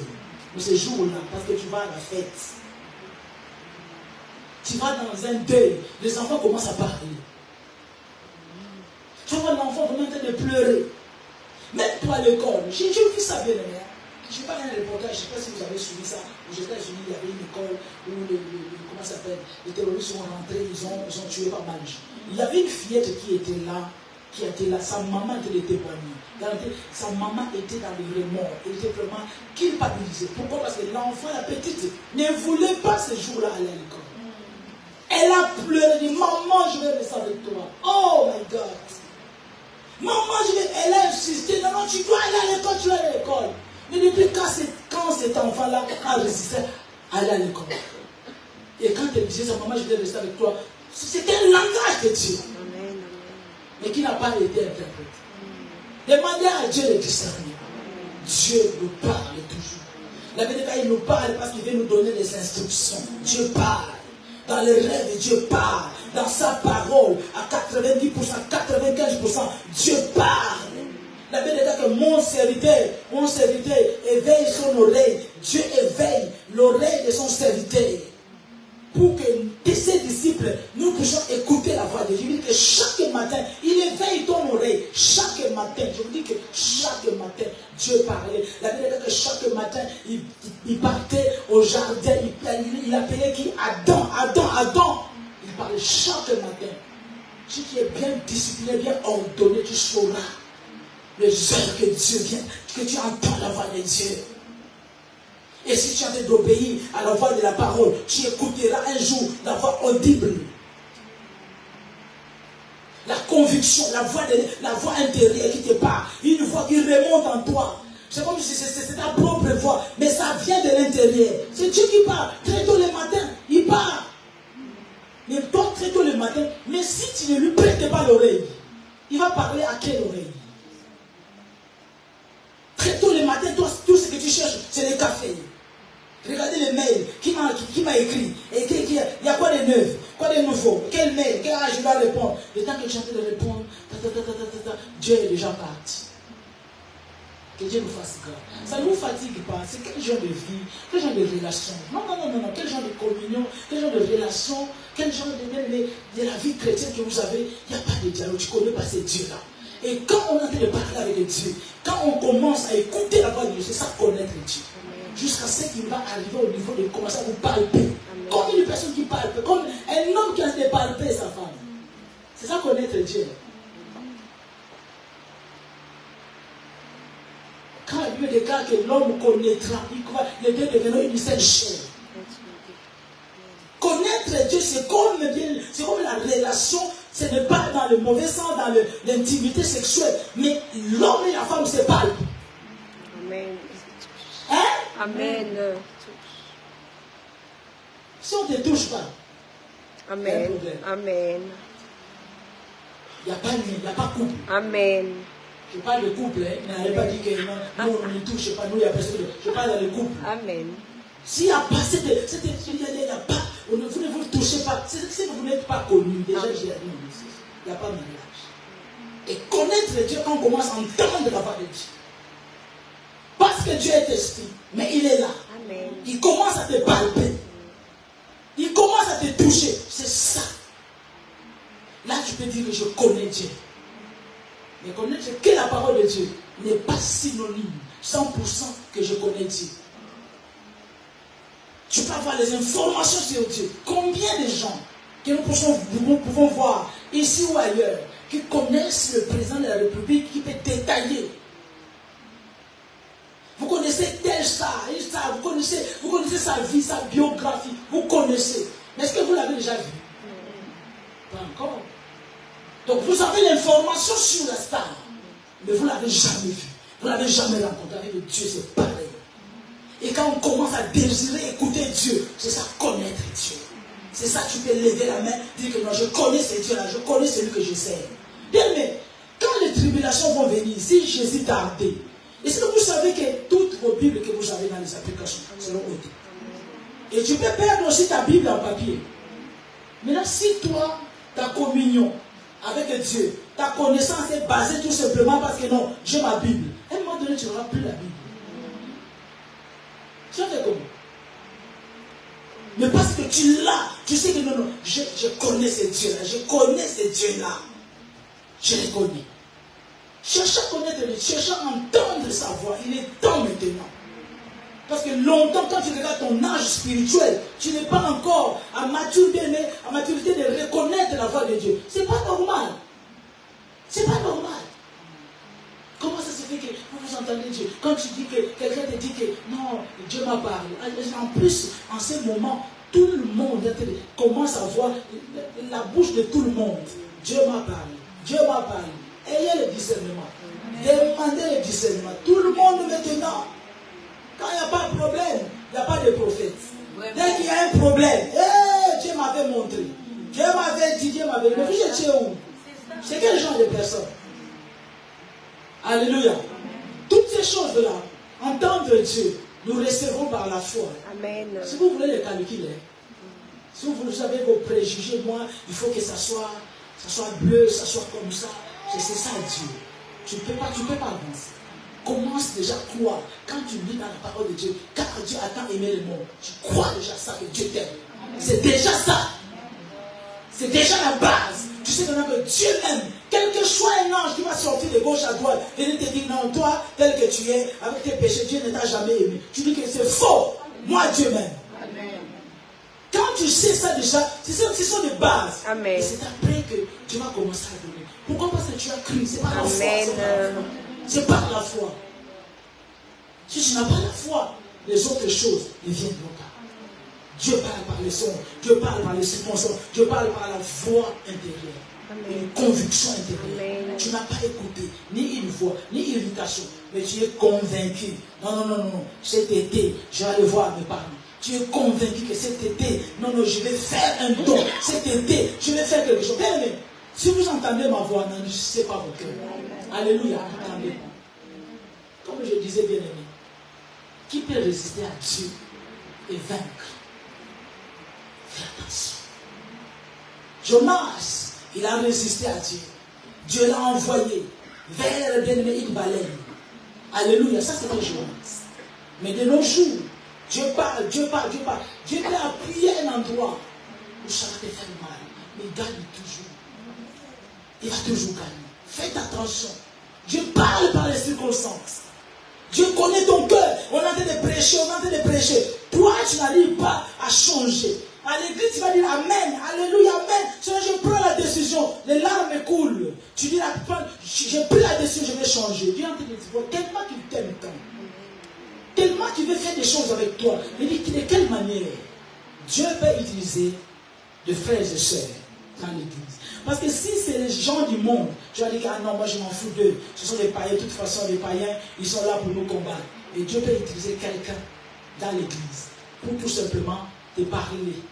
Speaker 1: Mais ce jour-là, parce que tu vas à la fête, tu vas dans un deuil, les enfants commencent à parler. Tu vois l'enfant vraiment en train de pleurer. Même toi à l'école, j'ai vu ça bien aimé. Je parle d'un reportage, je ne sais pas si vous avez suivi ça. Aux États-Unis, il y avait une école où comment ça s'appelle, les terroristes sont rentrés, ils ont tué pas mal de gens. Il y avait une fillette qui était là, sa maman était de témoigner. Sa maman était dans le remords, elle était vraiment culpabilisée. Pourquoi? Parce que l'enfant, la petite, ne voulait pas ce jour-là aller à l'école. Elle a pleuré, dit, maman, je vais rester avec toi. Oh my God. Maman, elle a insisté, non, tu dois aller à l'école, tu dois aller à l'école. Mais depuis quand cet enfant-là a résisté à aller à l'école? Et quand elle disait, sa maman, je vais rester avec toi, c'était un langage de Dieu. Amen. Mais qui n'a pas été interprété. Demandez à Dieu de discerner. Dieu nous parle toujours. La vérité, il nous parle parce qu'il veut nous donner des instructions. Dieu parle. Dans les rêves, Dieu parle. Dans sa parole, à 90%, 95%, Dieu parle. La Bible dit que mon serviteur éveille son oreille. Dieu éveille l'oreille de son serviteur. Pour que ses disciples, nous puissions écouter la voix de Dieu. Il dit que chaque matin, il éveille ton oreille. Chaque matin, je vous dis que chaque matin, Dieu parlait. La Bible dit que chaque matin, il partait au jardin, il appelait qui? Adam. Il parlait chaque matin. Si tu es bien discipliné, bien ordonné, tu sauras les heures que Dieu vient, que tu entends la voix de Dieu. Et si tu as d'obéir à la voix de la parole, tu écouteras un jour la voix audible. La conviction, la voix intérieure qui te parle. Une voix qui remonte en toi. C'est comme si c'est ta propre voix, mais ça vient de l'intérieur. C'est Dieu qui parle. Très tôt le matin, il parle. Mais toi, très tôt le matin, mais si tu ne lui prêtes pas l'oreille, il va parler à quelle oreille? Très tôt le matin, toi, tout ce que tu cherches, c'est le café. Regardez les mails. Qui m'a écrit? Et il y a quoi de neuf? Quoi de nouveau? Quel mail? Quel âge je dois répondre? Le temps que tu es en train de répondre, Dieu est déjà parti. Que Dieu nous fasse grâce. Ça ne nous fatigue pas. C'est quel genre de vie? Quel genre de relation? Non. Quel genre de communion? Quel genre de relation? Quel genre de la vie chrétienne que vous avez? Il n'y a pas de dialogue. Tu ne connais pas ces dieux-là. Et quand on est en train de parler avec Dieu, quand on commence à écouter la voix de Dieu, c'est ça connaître Dieu. Jusqu'à ce qu'il va arriver au niveau de commencer à vous palper. Comme une personne qui palpe, comme un homme qui a de palper sa femme. C'est ça connaître Dieu. Quand la Bible déclare que l'homme connaîtra, les deux deviendront une seule chair. Connaître Dieu, c'est comme la relation, ce n'est pas dans le mauvais sens, dans l'intimité sexuelle, mais l'homme et la femme se palpent.
Speaker 3: Amen.
Speaker 1: Hein?
Speaker 3: Amen.
Speaker 1: Si on ne te touche pas,
Speaker 3: Amen. Amen.
Speaker 1: Il n'y a pas couple.
Speaker 3: Amen.
Speaker 1: Je parle de couple, mais n'allez pas dire que nous, on ne touche pas, nous, il y a personne. Je parle dans le couple.
Speaker 3: Amen.
Speaker 1: S'il n'y a pas cette il n'y a pas, vous ne vous touchez pas. Si vous n'êtes pas connu, déjà j'ai dit, il n'y a pas de mariage. Et connaître Dieu, quand on commence à entendre la voix de Dieu. Parce que Dieu est esprit, mais il est là.
Speaker 3: Amen.
Speaker 1: Il commence à te palper. Il commence à te toucher. C'est ça. Là, tu peux dire que je connais Dieu. Mais connaître que la parole de Dieu n'est pas synonyme 100% que je connais Dieu. Tu peux avoir les informations sur Dieu. Combien de gens que nous pouvons voir ici ou ailleurs qui connaissent le président de la République, qui peut détailler. Vous connaissez tel star, vous connaissez sa vie, sa biographie, vous connaissez. Mais est-ce que vous l'avez déjà vu? Pas encore. Donc vous avez l'information sur la star, mais vous ne l'avez jamais vu. Vous ne l'avez jamais rencontré. Avec Dieu, c'est pareil. Et quand on commence à désirer écouter Dieu, c'est ça, connaître Dieu. C'est ça, tu peux lever la main, dire que non, je connais ce Dieu-là, je connais celui que je sers. Bien, mais quand les tribulations vont venir, si Jésus t'a ardé, est-ce que vous savez que toutes vos Bibles que vous avez dans les applications seront ôtées? Et tu peux perdre aussi ta Bible en papier. Maintenant, si toi, ta communion avec Dieu, ta connaissance est basée tout simplement parce que non, j'ai ma Bible. À un moment donné, tu n'auras plus la Bible. Tu vas faire comment? Mais parce que tu l'as, tu sais que non, je connais ce Dieu-là, je connais ce Dieu-là. Je les connais. Cherche à connaître Dieu, cherche à entendre sa voix. Il est temps maintenant. Parce que longtemps, quand tu regardes ton âge spirituel, tu n'es pas encore à maturité de reconnaître la voix de Dieu. C'est pas normal. C'est pas normal. Comment ça se fait que vous entendez Dieu? Quand tu dis que quelqu'un te dit que non, Dieu m'a parlé. En plus, en ce moment, tout le monde commence à voir la bouche de tout le monde. Dieu m'a parlé. Dieu m'a parlé. Ayez le discernement. Demandez le discernement. Tout le monde maintenant. Quand il n'y a pas de problème, il n'y a pas de prophète. Dès qu'il y a un problème, Dieu m'avait montré. Dieu m'avait dit, Dieu m'avait dit. Mais vous étiez où? C'est quel genre de personne? Alléluia. Toutes ces choses-là, entendre Dieu, nous recevons par la foi.
Speaker 3: Amen.
Speaker 1: Si vous voulez les calculer, si vous avez vos préjugés, moi, il faut que ça soit bleu, ça soit comme ça. C'est ça Dieu. Tu ne peux pas avancer. Commence déjà à croire. Quand tu lis dans la parole de Dieu, car Dieu a tant aimé le monde, tu crois déjà ça que Dieu t'aime. C'est déjà ça. C'est déjà la base. Tu sais maintenant que Dieu aime. Quel que soit un ange qui va sortir de gauche à droite, venir te dire non, toi, tel que tu es, avec tes péchés, Dieu ne t'a jamais aimé. Tu dis que c'est faux. Moi, Dieu m'aime. Quand tu sais ça déjà, ce sont des bases.
Speaker 3: Amen.
Speaker 1: Et c'est après que tu vas commencer à donner. Pourquoi? Parce que tu as cru. C'est pas la foi. C'est par la foi. Si tu n'as pas la foi, les autres choses ne viennent pas. Dieu parle par les sons, Dieu parle par les circonstances, Dieu parle par la voix intérieure.
Speaker 3: Amen.
Speaker 1: Une conviction intérieure.
Speaker 3: Amen.
Speaker 1: Tu n'as pas écouté ni une voix, ni irritation, mais tu es convaincu. Non. Cet été, je vais aller voir mes parents. Tu es convaincu que cet été, non, je vais faire un don. Cet été, je vais faire quelque chose. Bien aimé, si vous entendez ma voix, ne sais pas vos cœurs. Alléluia, entendez. Comme je disais, bien aimé, qui peut résister à Dieu et vaincre? Fais attention. Jonas, il a résisté à Dieu. Dieu l'a envoyé vers le bien-aimé une baleine. Alléluia, ça c'était Jonas. Mais de nos jours, Dieu parle. Dieu peut appuyer un endroit où ça va te faire mal. Mais il gagne toujours. Il va toujours gagner. Faites attention. Dieu parle par les circonstances. Dieu connaît ton cœur. On est en train de prêcher. Toi, tu n'arrives pas à changer. À l'église, tu vas dire Amen, Alléluia, Amen. Seigneur, je prends la décision. Les larmes coulent. Tu dis, j'ai pris la décision, je vais changer. Dieu est en train de dire, tellement qu'il t'aime tant. Tellement qu'il veut faire des choses avec toi. Mais de quelle manière Dieu peut utiliser de frères et sœurs dans l'église? Parce que si c'est les gens du monde, tu vas dire que non, moi je m'en fous d'eux. Ce sont des païens, de toute façon, les païens, ils sont là pour nous combattre. Et Dieu peut utiliser quelqu'un dans l'église pour tout simplement te parler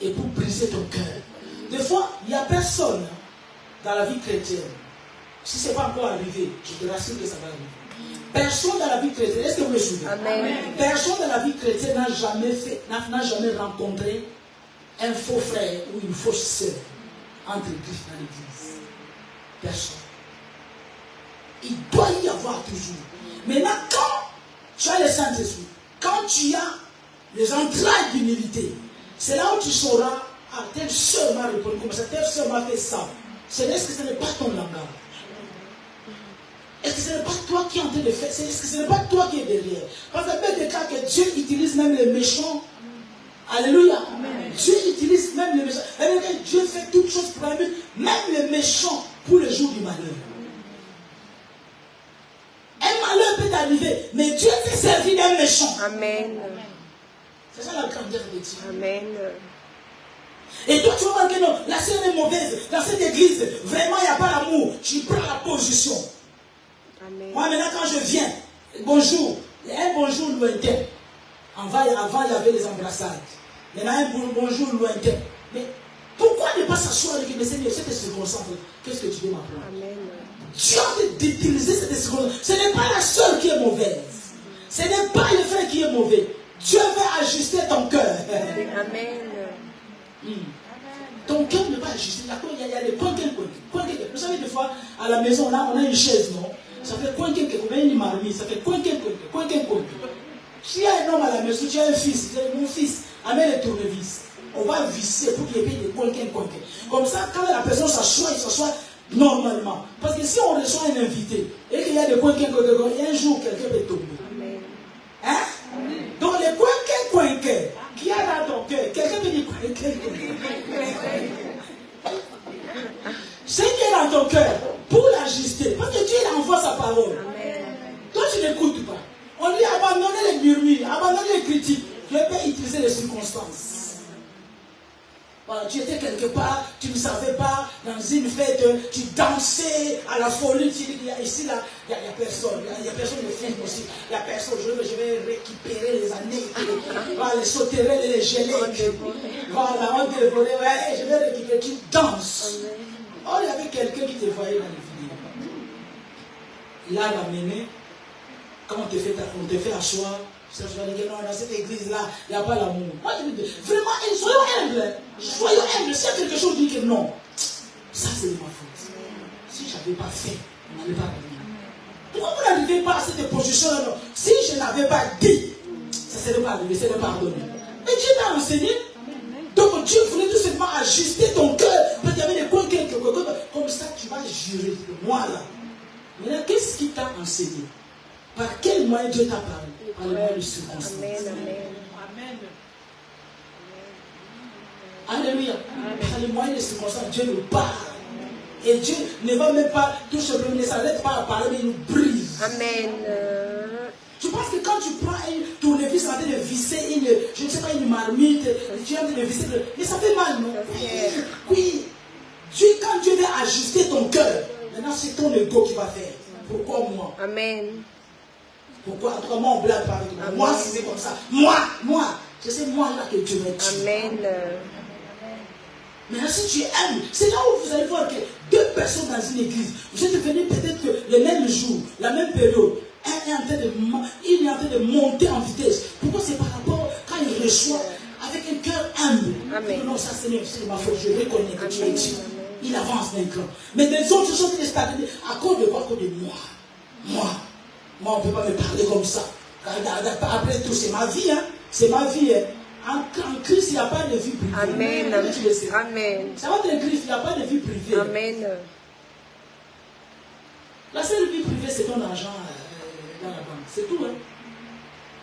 Speaker 1: et pour briser ton cœur. Des fois, il n'y a personne dans la vie chrétienne. Si ce n'est pas encore arrivé, je te rassure que ça va arriver. Personne dans la vie chrétienne, est-ce que vous me suivez?
Speaker 3: Amen.
Speaker 1: Personne dans la vie chrétienne n'a jamais rencontré un faux frère ou une fausse sœur entre Christ dans l'église. Personne. Il doit y avoir toujours. Maintenant, quand tu as le Saint-Esprit, quand tu as les entrailles d'humilité, c'est là où tu sauras, ah, telle sœur m'a répondu comme ça, telle sœur m'a fait ça. Est-ce que ce n'est pas ton langage? Est-ce que ce n'est pas toi qui es en train de faire? Est-ce que ce n'est pas toi qui es derrière? Parce que peut des cas que Dieu utilise même les méchants. Alléluia. Amen. Dieu utilise même les méchants. Dieu fait toutes choses pour aimer même les méchants pour le jour du malheur. Un malheur peut arriver, mais Dieu s'est servi d'un méchant.
Speaker 3: Amen.
Speaker 1: C'est ça la grandeur de Dieu.
Speaker 3: Amen.
Speaker 1: Et toi, tu vas voir que non, la sœur est mauvaise. Dans cette église, vraiment, il n'y a pas l'amour. Tu prends la position. Amen. Moi, maintenant, quand je viens, bonjour, un bonjour lointain. Avant, il y avait les embrassades. Maintenant, un bonjour lointain. Mais pourquoi ne pas s'asseoir avec le Seigneur, cette circonstance? Qu'est-ce que tu veux m'apprendre? Amen. Dieu a d'utiliser cette circonstance. Ce n'est pas la sœur qui est mauvaise. Ce n'est pas le frère qui est mauvais. Dieu veut ajuster ton cœur. Amen. Ton cœur ne va pas ajuster. Il y a des coins. Vous savez, des fois, à la maison, là, on a une chaise, non? Ça fait coin quelque, on a une marmite, ça fait coin quelque. Si il y a un homme à la maison, tu as un fils, mon fils, amène les tournevis. On va visser pour qu'il y ait des coin. Comme ça, quand la personne s'assoit, il s'assoit normalement. Parce que si on reçoit un invité et qu'il y a des coin, un jour, quelqu'un peut tomber. Hein? Donc les coin qu'il y a dans ton cœur, quelqu'un peut dire coin. Ce qui est dans ton cœur, pour l'ajuster, parce que Dieu envoie sa parole. Amen. Toi, tu n'écoutes pas. On dit abandonner les murmures, abandonner les critiques. Dieu peut utiliser les circonstances. Voilà, tu étais quelque part, tu ne savais pas, dans une fête, tu dansais à la folie. Tu dis, ici, là, il n'y a personne. Il y a personne de film aussi. Il n'y a personne. Je vais récupérer les années, voilà, les sauterelles, les gelées. Voilà, on te volait, ouais, je vais récupérer. Tu danses. Oh, il y avait quelqu'un qui te voyait dans les vidéos. Il a ramené, quand on te fait asseoir, je vais dire, non, dans cette église-là, il n'y a pas l'amour. Moi, je dis, vraiment, soyons humbles. Soyons humbles. Si quelque chose dit que non, ça c'est de ma faute. Si je n'avais pas fait, on n'allait pas venir. Pourquoi vous n'arrivez pas à cette position-là? Non. Si je n'avais pas dit, ça ne serait pas arrivé, c'est de pardonner. Mais Dieu t'a enseigné. Donc Dieu voulait tout simplement ajuster ton cœur. Parce qu'il y avait des coins comme ça, tu vas jurer. Moi là. Maintenant, qu'est-ce qui t'a enseigné? Par quel moyen Dieu t'a parlé? Par le moyen de circonstances. Amen. Alléluia. Par le moyen de circonstances, Dieu nous parle. Et Dieu ne va même pas tout simplement, ne s'arrête pas à parler, mais il nous brise. Amen. Tu penses que quand tu prends un tournevis en train de visser je ne sais pas, une marmite, tu es en train de visser, mais ça fait mal, non? Oui. Quand Dieu veut ajuster ton cœur, maintenant c'est ton ego qui va faire. Pourquoi moi? Amen. Pourquoi? En tout cas, moi, on blague pas avec moi. Moi, c'est comme ça. Moi. C'est ce moi-là que Dieu veut tuer. Amen. Maintenant, si tu aimes, c'est là où vous allez voir que deux personnes dans une église, vous êtes venus peut-être que le même jour, la même période, il est en train de monter en vitesse. Pourquoi? C'est par rapport quand il reçoit avec un cœur humble. Amen. Non, ça Seigneur, c'est ma faute, je reconnais que tu es Dieu. Il avance d'un cran. Mais des autres sont stagner. À cause de quoi? À cause de moi. Moi, on ne peut pas me parler comme ça. Après tout, c'est ma vie. Hein? C'est ma vie. Hein? En Christ, il n'y a pas de vie privée. Amen. Amen. Ça va être Christ, il n'y a pas de vie privée. Amen. La seule vie privée, c'est ton argent dans la banque. C'est tout. Hein?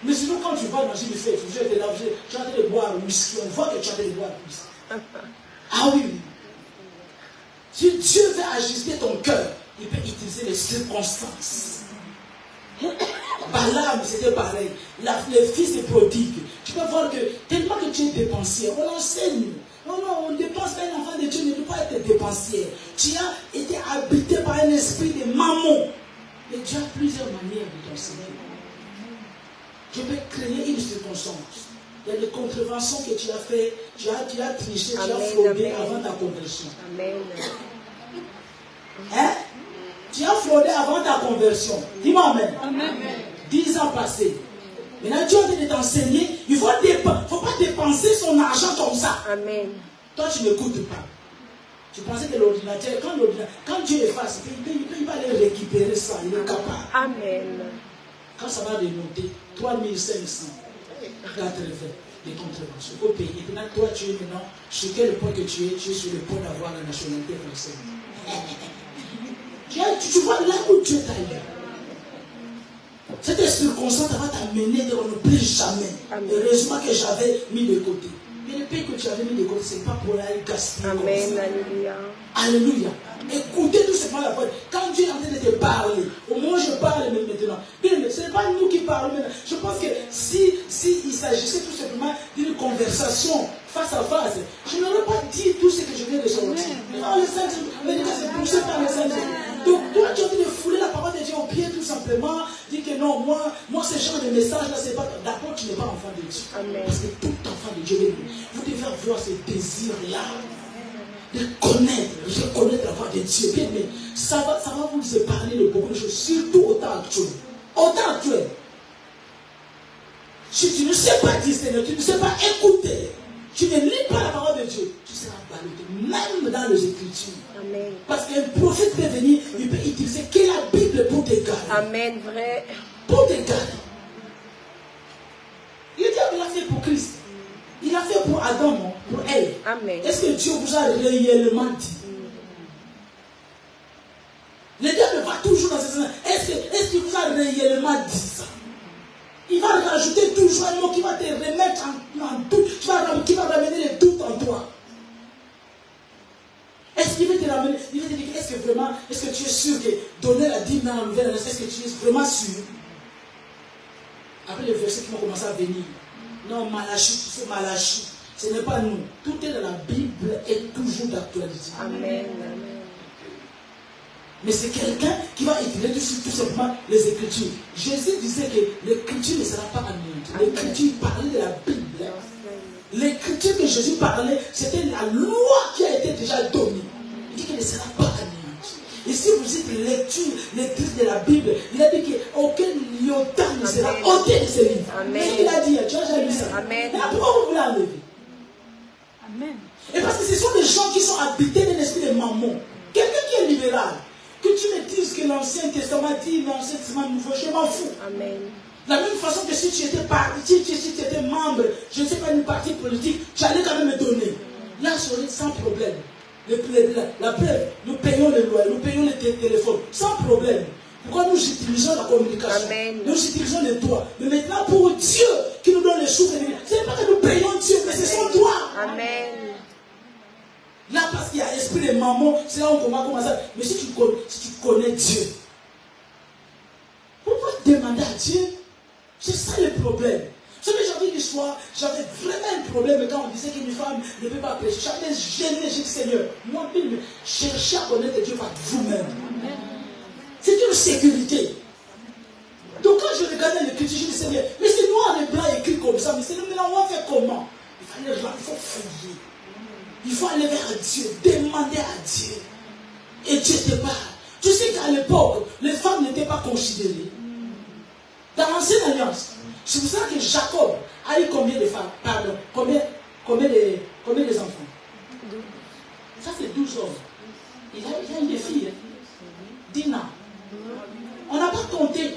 Speaker 1: Mais sinon, quand tu vas dans une fête, tu es en train de boire un whisky. On voit que tu es en train de boire un whisky. Ah oui. Si Dieu veut ajuster ton cœur, il peut utiliser les circonstances. Balaam, c'était pareil. Le fils est prodigue. Tu peux voir que tellement que tu es dépensier, on l'enseigne. Non, on ne dépense pas. Un enfant de Dieu ne doit pas être dépensier. Tu as été habité par un esprit de mammon. Mais Dieu a plusieurs manières de t'enseigner. Je peux créer une circonstance. Il y a des contreventions que tu as fait, tu as triché, tu as fraudé avant ta conversion. Amen. Hein? Tu as fraudé avant ta conversion. Dis-moi amen.
Speaker 2: Amen.
Speaker 1: 10 ans passés. Maintenant, Dieu est en train de t'enseigner. Il ne faut pas dépenser son argent comme ça.
Speaker 3: Amen.
Speaker 1: Toi, tu n'écoutes pas. Tu pensais que l'ordinateur, quand Dieu efface, il va aller récupérer ça. Il est capable.
Speaker 3: Amen.
Speaker 1: Quand ça va dénoter 3580 de contrevention, il faut payer. Et maintenant, toi, tu es maintenant, sur quel point que tu es sur le point d'avoir la nationalité française. Tu vois là où Dieu t'a eu. Cette circonstance va t'amener de ne plus jamais.
Speaker 3: Amen.
Speaker 1: Heureusement que j'avais mis de côté. Mais le pays que tu avais mis de côté, ce n'est pas pour aller gaspiller.
Speaker 3: Amen. Alléluia.
Speaker 1: Alléluia. Écoutez tout simplement la parole. Quand Dieu est en train de te parler, au moins je parle maintenant. Bien, mais ce n'est pas nous qui parlons maintenant. Je pense que si il s'agissait tout simplement d'une conversation face à face, je n'aurais pas dit tout ce que je viens de sortir. Non, le Saint-Esprit, c'est poussé par le Saint-Esprit. Donc, toi, tu es en train de fouler la parole de Dieu au pied tout simplement. Dis que non, moi ce genre de message-là, c'est pas. D'abord, tu n'es pas enfant de Dieu.
Speaker 3: Amen.
Speaker 1: Parce que tout enfant de Dieu, vous devez avoir ce désir-là. De reconnaître la voix de Dieu. Bien, mais ça va vous épargner de beaucoup de choses, surtout au temps actuel. Au temps actuel. Si tu ne sais pas discerner, tu ne sais pas écouter, tu ne lis pas la parole de Dieu, tu seras ballotté, même dans les Écritures.
Speaker 3: Amen.
Speaker 1: Parce qu'un prophète peut venir, il peut utiliser que la Bible pour te garder.
Speaker 3: Amen. Vrai.
Speaker 1: Pour te garder. Le diable l'a fait pour Christ. Il a fait pour Adam, pour elle.
Speaker 3: Amen.
Speaker 1: Est-ce que Dieu vous a réellement dit? Le diable va toujours dans ce sens. Est-ce qu'il vous a réellement dit ça? Il va rajouter toujours un mot qui va te remettre en doute, qui va ramener les doutes en toi. Est-ce qu'il va te ramener? Il va te dire, est-ce que tu es sûr que donner la dîme dans la nouvelle année, est-ce que tu es vraiment sûr? Après les versets qui vont commencer à venir. Non, Malachie, tu sais, Malachie, ce n'est pas nous. Tout est dans la Bible et toujours d'actualité.
Speaker 3: Amen.
Speaker 1: Mais c'est quelqu'un qui va utiliser tout simplement les Écritures. Jésus disait que l'Écriture ne sera pas anéantie. L'Écriture parlait de la Bible. L'Écriture que Jésus parlait, c'était la loi qui a été déjà donnée. Il dit qu'elle ne sera pas anéantie. Et si vous dites lectrice de la Bible, il a dit qu'aucun iota ne sera ôté de ce livre. C'est ce qu'il a dit. Tu as déjà lu ça.
Speaker 3: Amen.
Speaker 1: Mais pourquoi vous voulez enlever?
Speaker 2: Amen.
Speaker 1: Et parce que ce sont des gens qui sont habités d'un esprit de mammon. Quelqu'un qui est libéral. Que tu me dises que l'Ancien Testament dit l'Ancien Testament nouveau, je m'en fous.
Speaker 3: Amen.
Speaker 1: De la même façon que si tu étais membre, je ne sais pas, une partie politique, tu allais quand même me donner. Là, je serais sans problème. La preuve, nous payons les loyers, nous payons les téléphones, sans problème. Pourquoi nous utilisons la communication?
Speaker 3: Amen.
Speaker 1: Nous utilisons les droits. Mais maintenant, pour Dieu qui nous donne les souffles, ce n'est pas que nous payons Dieu, mais c'est son droit.
Speaker 3: Amen.
Speaker 1: Là, parce qu'il y a esprit de maman, c'est là où on commence à. Mais si tu connais Dieu, pourquoi demander à Dieu? C'est ça le problème. Vous savez, j'avais une histoire, j'avais vraiment un problème quand on disait qu'une femme ne peut pas prêcher. J'avais gêné, j'ai dit Seigneur, moi-même, cherchez à connaître Dieu par vous-même. C'est une sécurité. Donc quand je regardais l'écriture, je dis Seigneur, mais c'est noir et blanc écrit comme ça, mais c'est nous, on va faire comment? Il faut fouiller. Il faut aller vers Dieu, demander à Dieu. Et Dieu te parle. Tu sais qu'à l'époque, les femmes n'étaient pas considérées. Dans l'ancienne alliance, c'est pour ça que Jacob a eu combien de femmes? Pardon, combien des enfants? Ça fait 12 hommes. Il a une fille, Dina. On n'a pas compté.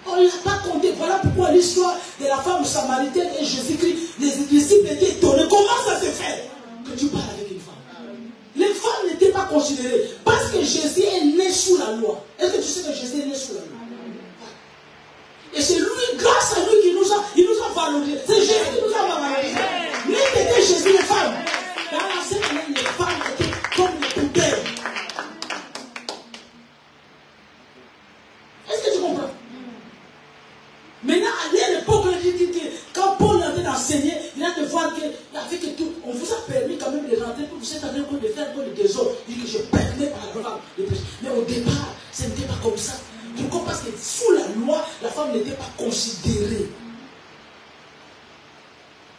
Speaker 1: On ne l'a pas compté. Voilà pourquoi l'histoire de la femme samaritaine et Jésus-Christ, les disciples étaient étonnés. Comment ça se fait que tu parles avec une femme? Les femmes n'étaient pas considérées parce que Jésus est né sous la loi. Est-ce que tu sais que Jésus est né sous la loi? Et c'est lui, grâce à lui, qui nous a valorisés. C'est Jésus qui nous a valorisés. N'était Jésus les femmes. Dans l'ancienne année, les femmes étaient comme des poubelles. Est-ce que tu comprends? Maintenant, à l'époque, quand Paul est en train d'enseigner, il a de voir qu'avec tout, on vous a permis quand même de rentrer pour vous êtes en train de faire un peu de désordre. Il dit que je permets par la femme de prêcher. Mais au départ, ce n'était pas comme ça. Pourquoi? Parce que sous la loi, la femme n'était pas considérée.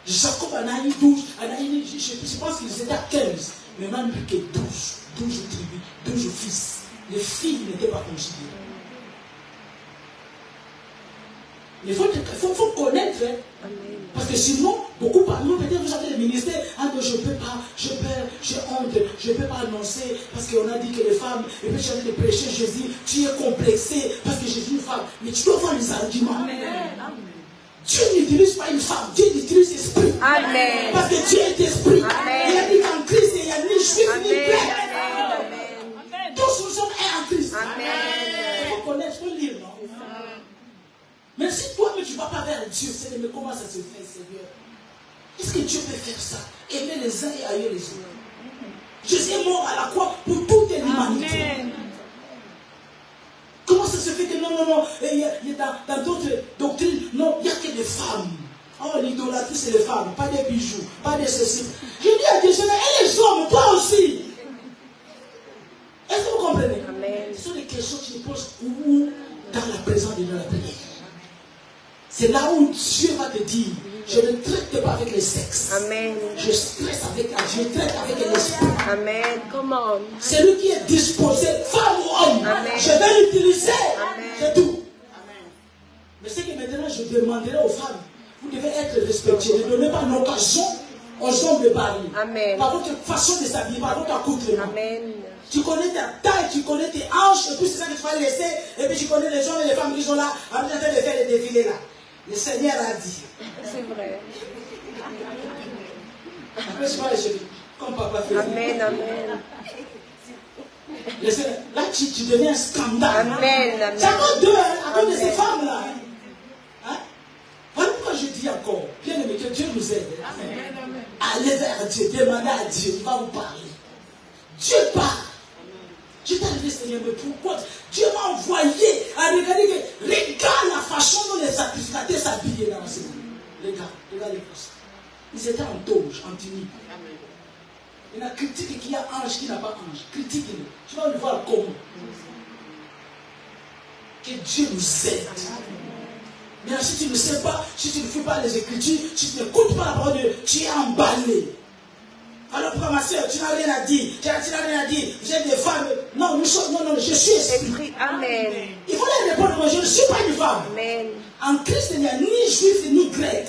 Speaker 1: Jacob en a eu 12, en a eu je pense qu'ils étaient à 15. Mais on n'a plus que 12 tribus, 12 fils. Les filles n'étaient pas considérées. Il faut connaître. Hein. Parce que sinon, beaucoup parmi nous, peut-être vous avez le ministère, ah non, je ne peux pas, j'ai peur, j'ai honte, je ne peux pas annoncer, parce qu'on a dit que les femmes, et puis j'ai de prêcher Jésus, tu es complexé, parce que Jésus est une femme. Mais tu dois voir les arguments. Amen. Dieu n'utilise pas une femme, Dieu utilise l'esprit. Amen. Parce que Dieu est esprit. Amen. Il a dit qu'en Christ, il n'y a ni juif ni grec. Tous nous sommes un en Christ. Amen. Il faut connaître, il faut lire, non? Mais si toi, mais tu ne vas pas vers Dieu, c'est mais comment ça se fait, Seigneur? Est-ce que Dieu peut faire ça? Aimer les uns et haïr les autres. Jésus est mort à la croix pour toute l'humanité. Comment ça se fait que non, dans d'autres doctrines, non, il n'y a que des femmes. Oh, l'idolâtrie, c'est les femmes, pas des bijoux, pas des ceci. Je dis à Dieu, Seigneur, et les hommes, toi aussi. Est-ce que vous comprenez? Amen. Ce sont des questions qui se posent où dans la présence de Dieu, la prière. C'est là où Dieu va te dire, je ne traite pas avec les sexes. Amen. Je stresse avec Dieu, je traite avec l'esprit. Amen. Comment? C'est lui qui est disposé, femme ou homme. Amen. Je vais l'utiliser. C'est tout. Amen. Mais c'est que maintenant je demanderai aux femmes, vous devez être respectés. Ne donnez pas l'occasion aux hommes de parler. Amen. Par votre façon de s'habiller, par votre accoutrement. Amen. Tu connais ta taille, tu connais tes hanches, et puis c'est ça que tu vas laisser. Et puis tu connais les hommes et les femmes qui sont là, en train de faire les défilés là. Le Seigneur a dit. C'est vrai. Après, je vois les cheveux. Comme papa fait. Amen, amen. Là, tu deviens un scandale. Amen, amen. C'est encore deux, à cause de ces femmes-là. Hein? Voilà pourquoi je dis encore, bien aimé, que Dieu nous aide. Amen, amen. Allez vers Dieu, demandez à Dieu, il va vous parler. Dieu parle. Je t'ai dit, Seigneur, mais pourquoi Dieu m'a envoyé à regarder, regarde la façon dont les sacrificateurs s'habillaient dans ce monde. Regarde les choses. Ils étaient en toge, en tunique. Il y a critique qu'il y a ange qui n'a pas ange. Critique-le. Tu vas le voir comment. Que Dieu nous aide. Mais si tu ne sais pas, si tu ne fais pas les Écritures, si tu n'écoutes pas la parole de Dieu, tu es emballé. Alors pourquoi ma soeur, tu n'as rien à dire, tu n'as rien à dire, vous êtes des femmes. Non, non, je suis esprit. Amen. Il faut leur répondre, moi je ne suis pas une femme. Amen. En Christ, il n'y a ni juif ni grec.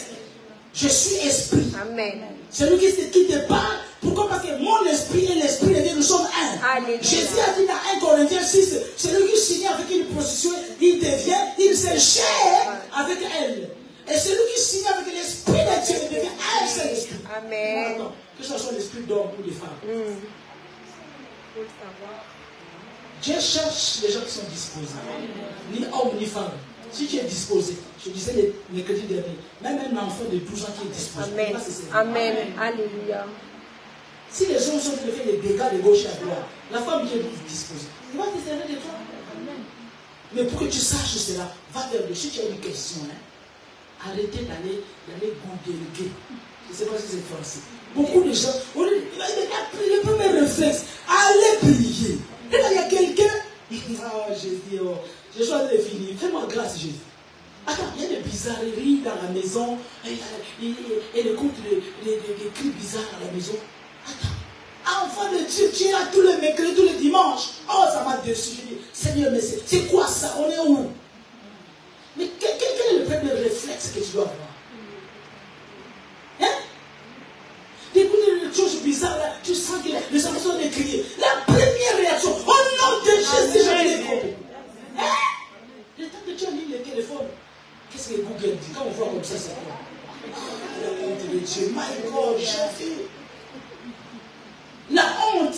Speaker 1: Je suis esprit. Amen. C'est lui qui te parle. Pourquoi? Parce que mon esprit et l'esprit de Dieu, nous sommes un. Alléluia. Jésus a dit dans 1 Corinthiens 6, celui qui signe avec une prostituée, il se cher avec elle. Et celui qui signe avec l'esprit de Dieu, il devient un seul esprit. Amen. Attends, que ce soit l'esprit d'homme ou de femme. Dieu cherche les gens qui sont disposés. Ni homme ni femme. Si tu es disposé, je disais les mercredis derniers, même un enfant de 12 ans qui est disposé. Amen. Amen. Alléluia. Si les hommes sont en train de faire des dégâts de gauche et à droite, la femme qui est disposée, il va te servir de toi. Amen. Mais pour que tu saches cela, va vers Dieu. Si tu as une question, arrêtez d'aller googler. Je ne sais pas si c'est français. Beaucoup de gens, le premier réflexe, allez prier. Et là, il y a quelqu'un, oh Jésus, oh, je suis en train de finir, fais-moi grâce Jésus. Attends, il y a des bizarreries dans la maison, elle écoute des cris bizarres à la maison. Attends, enfant de Dieu, tu es là tous les mercredis, tous les dimanches. Oh, ça m'a déçu. Je dis, Seigneur, mais c'est quoi ça? On est où? Mais quel est le premier réflexe que tu dois avoir? Hein? D'écouter des choses bizarres là, tu sens que les enfants sont crier. La première réaction, au nom de Jésus, je vais les couper. Hein? Le temps que tu as mis le téléphone, qu'est-ce que Google dit? Quand on voit comme ça, c'est quoi? La honte de Dieu, my God, j'ai fait. La honte.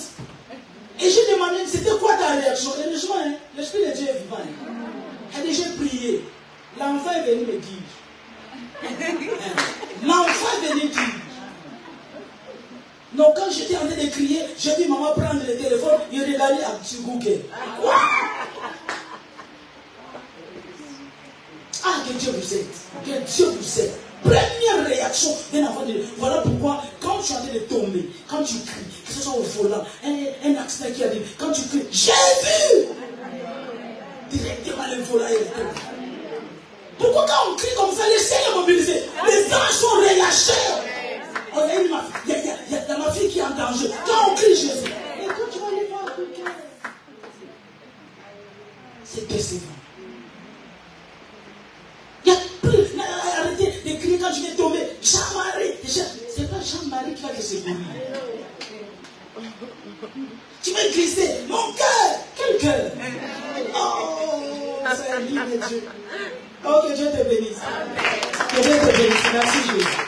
Speaker 1: Et j'ai demandé, c'était quoi ta réaction? Et le jour, l'Esprit de Dieu est vivant. Elle a déjà prié. L'enfant est venu me dire. L'enfant est venu dire. Donc quand j'étais en train de crier, j'ai vu maman prendre le téléphone et regarder sur Google. Quoi? Ah, que Dieu vous aide. Que Dieu vous aide. Première réaction d'un enfant de Dieu. Voilà pourquoi, quand tu es en train de tomber, quand tu cries, que ce soit au volant, un accident qui arrive, quand tu cries, j'ai vu! Directement le volant est retourné. Pourquoi quand on crie comme ça, laissez-les mobiliser. Les anges sont relâchés. Oh, il y danger. Quand on crie Jésus, et quand tu vas aller voir quelqu'un, c'est persévérant. Il y a plus. Arrêtez de crier quand je vais tomber. Jean-Marie. C'est pas Jean-Marie qui va te secourir. Tu vas glisser. Mon cœur. Quel cœur? Oh, c'est un livre de Dieu. Oh, que Dieu te bénisse. Que Dieu te bénisse. Merci Jésus.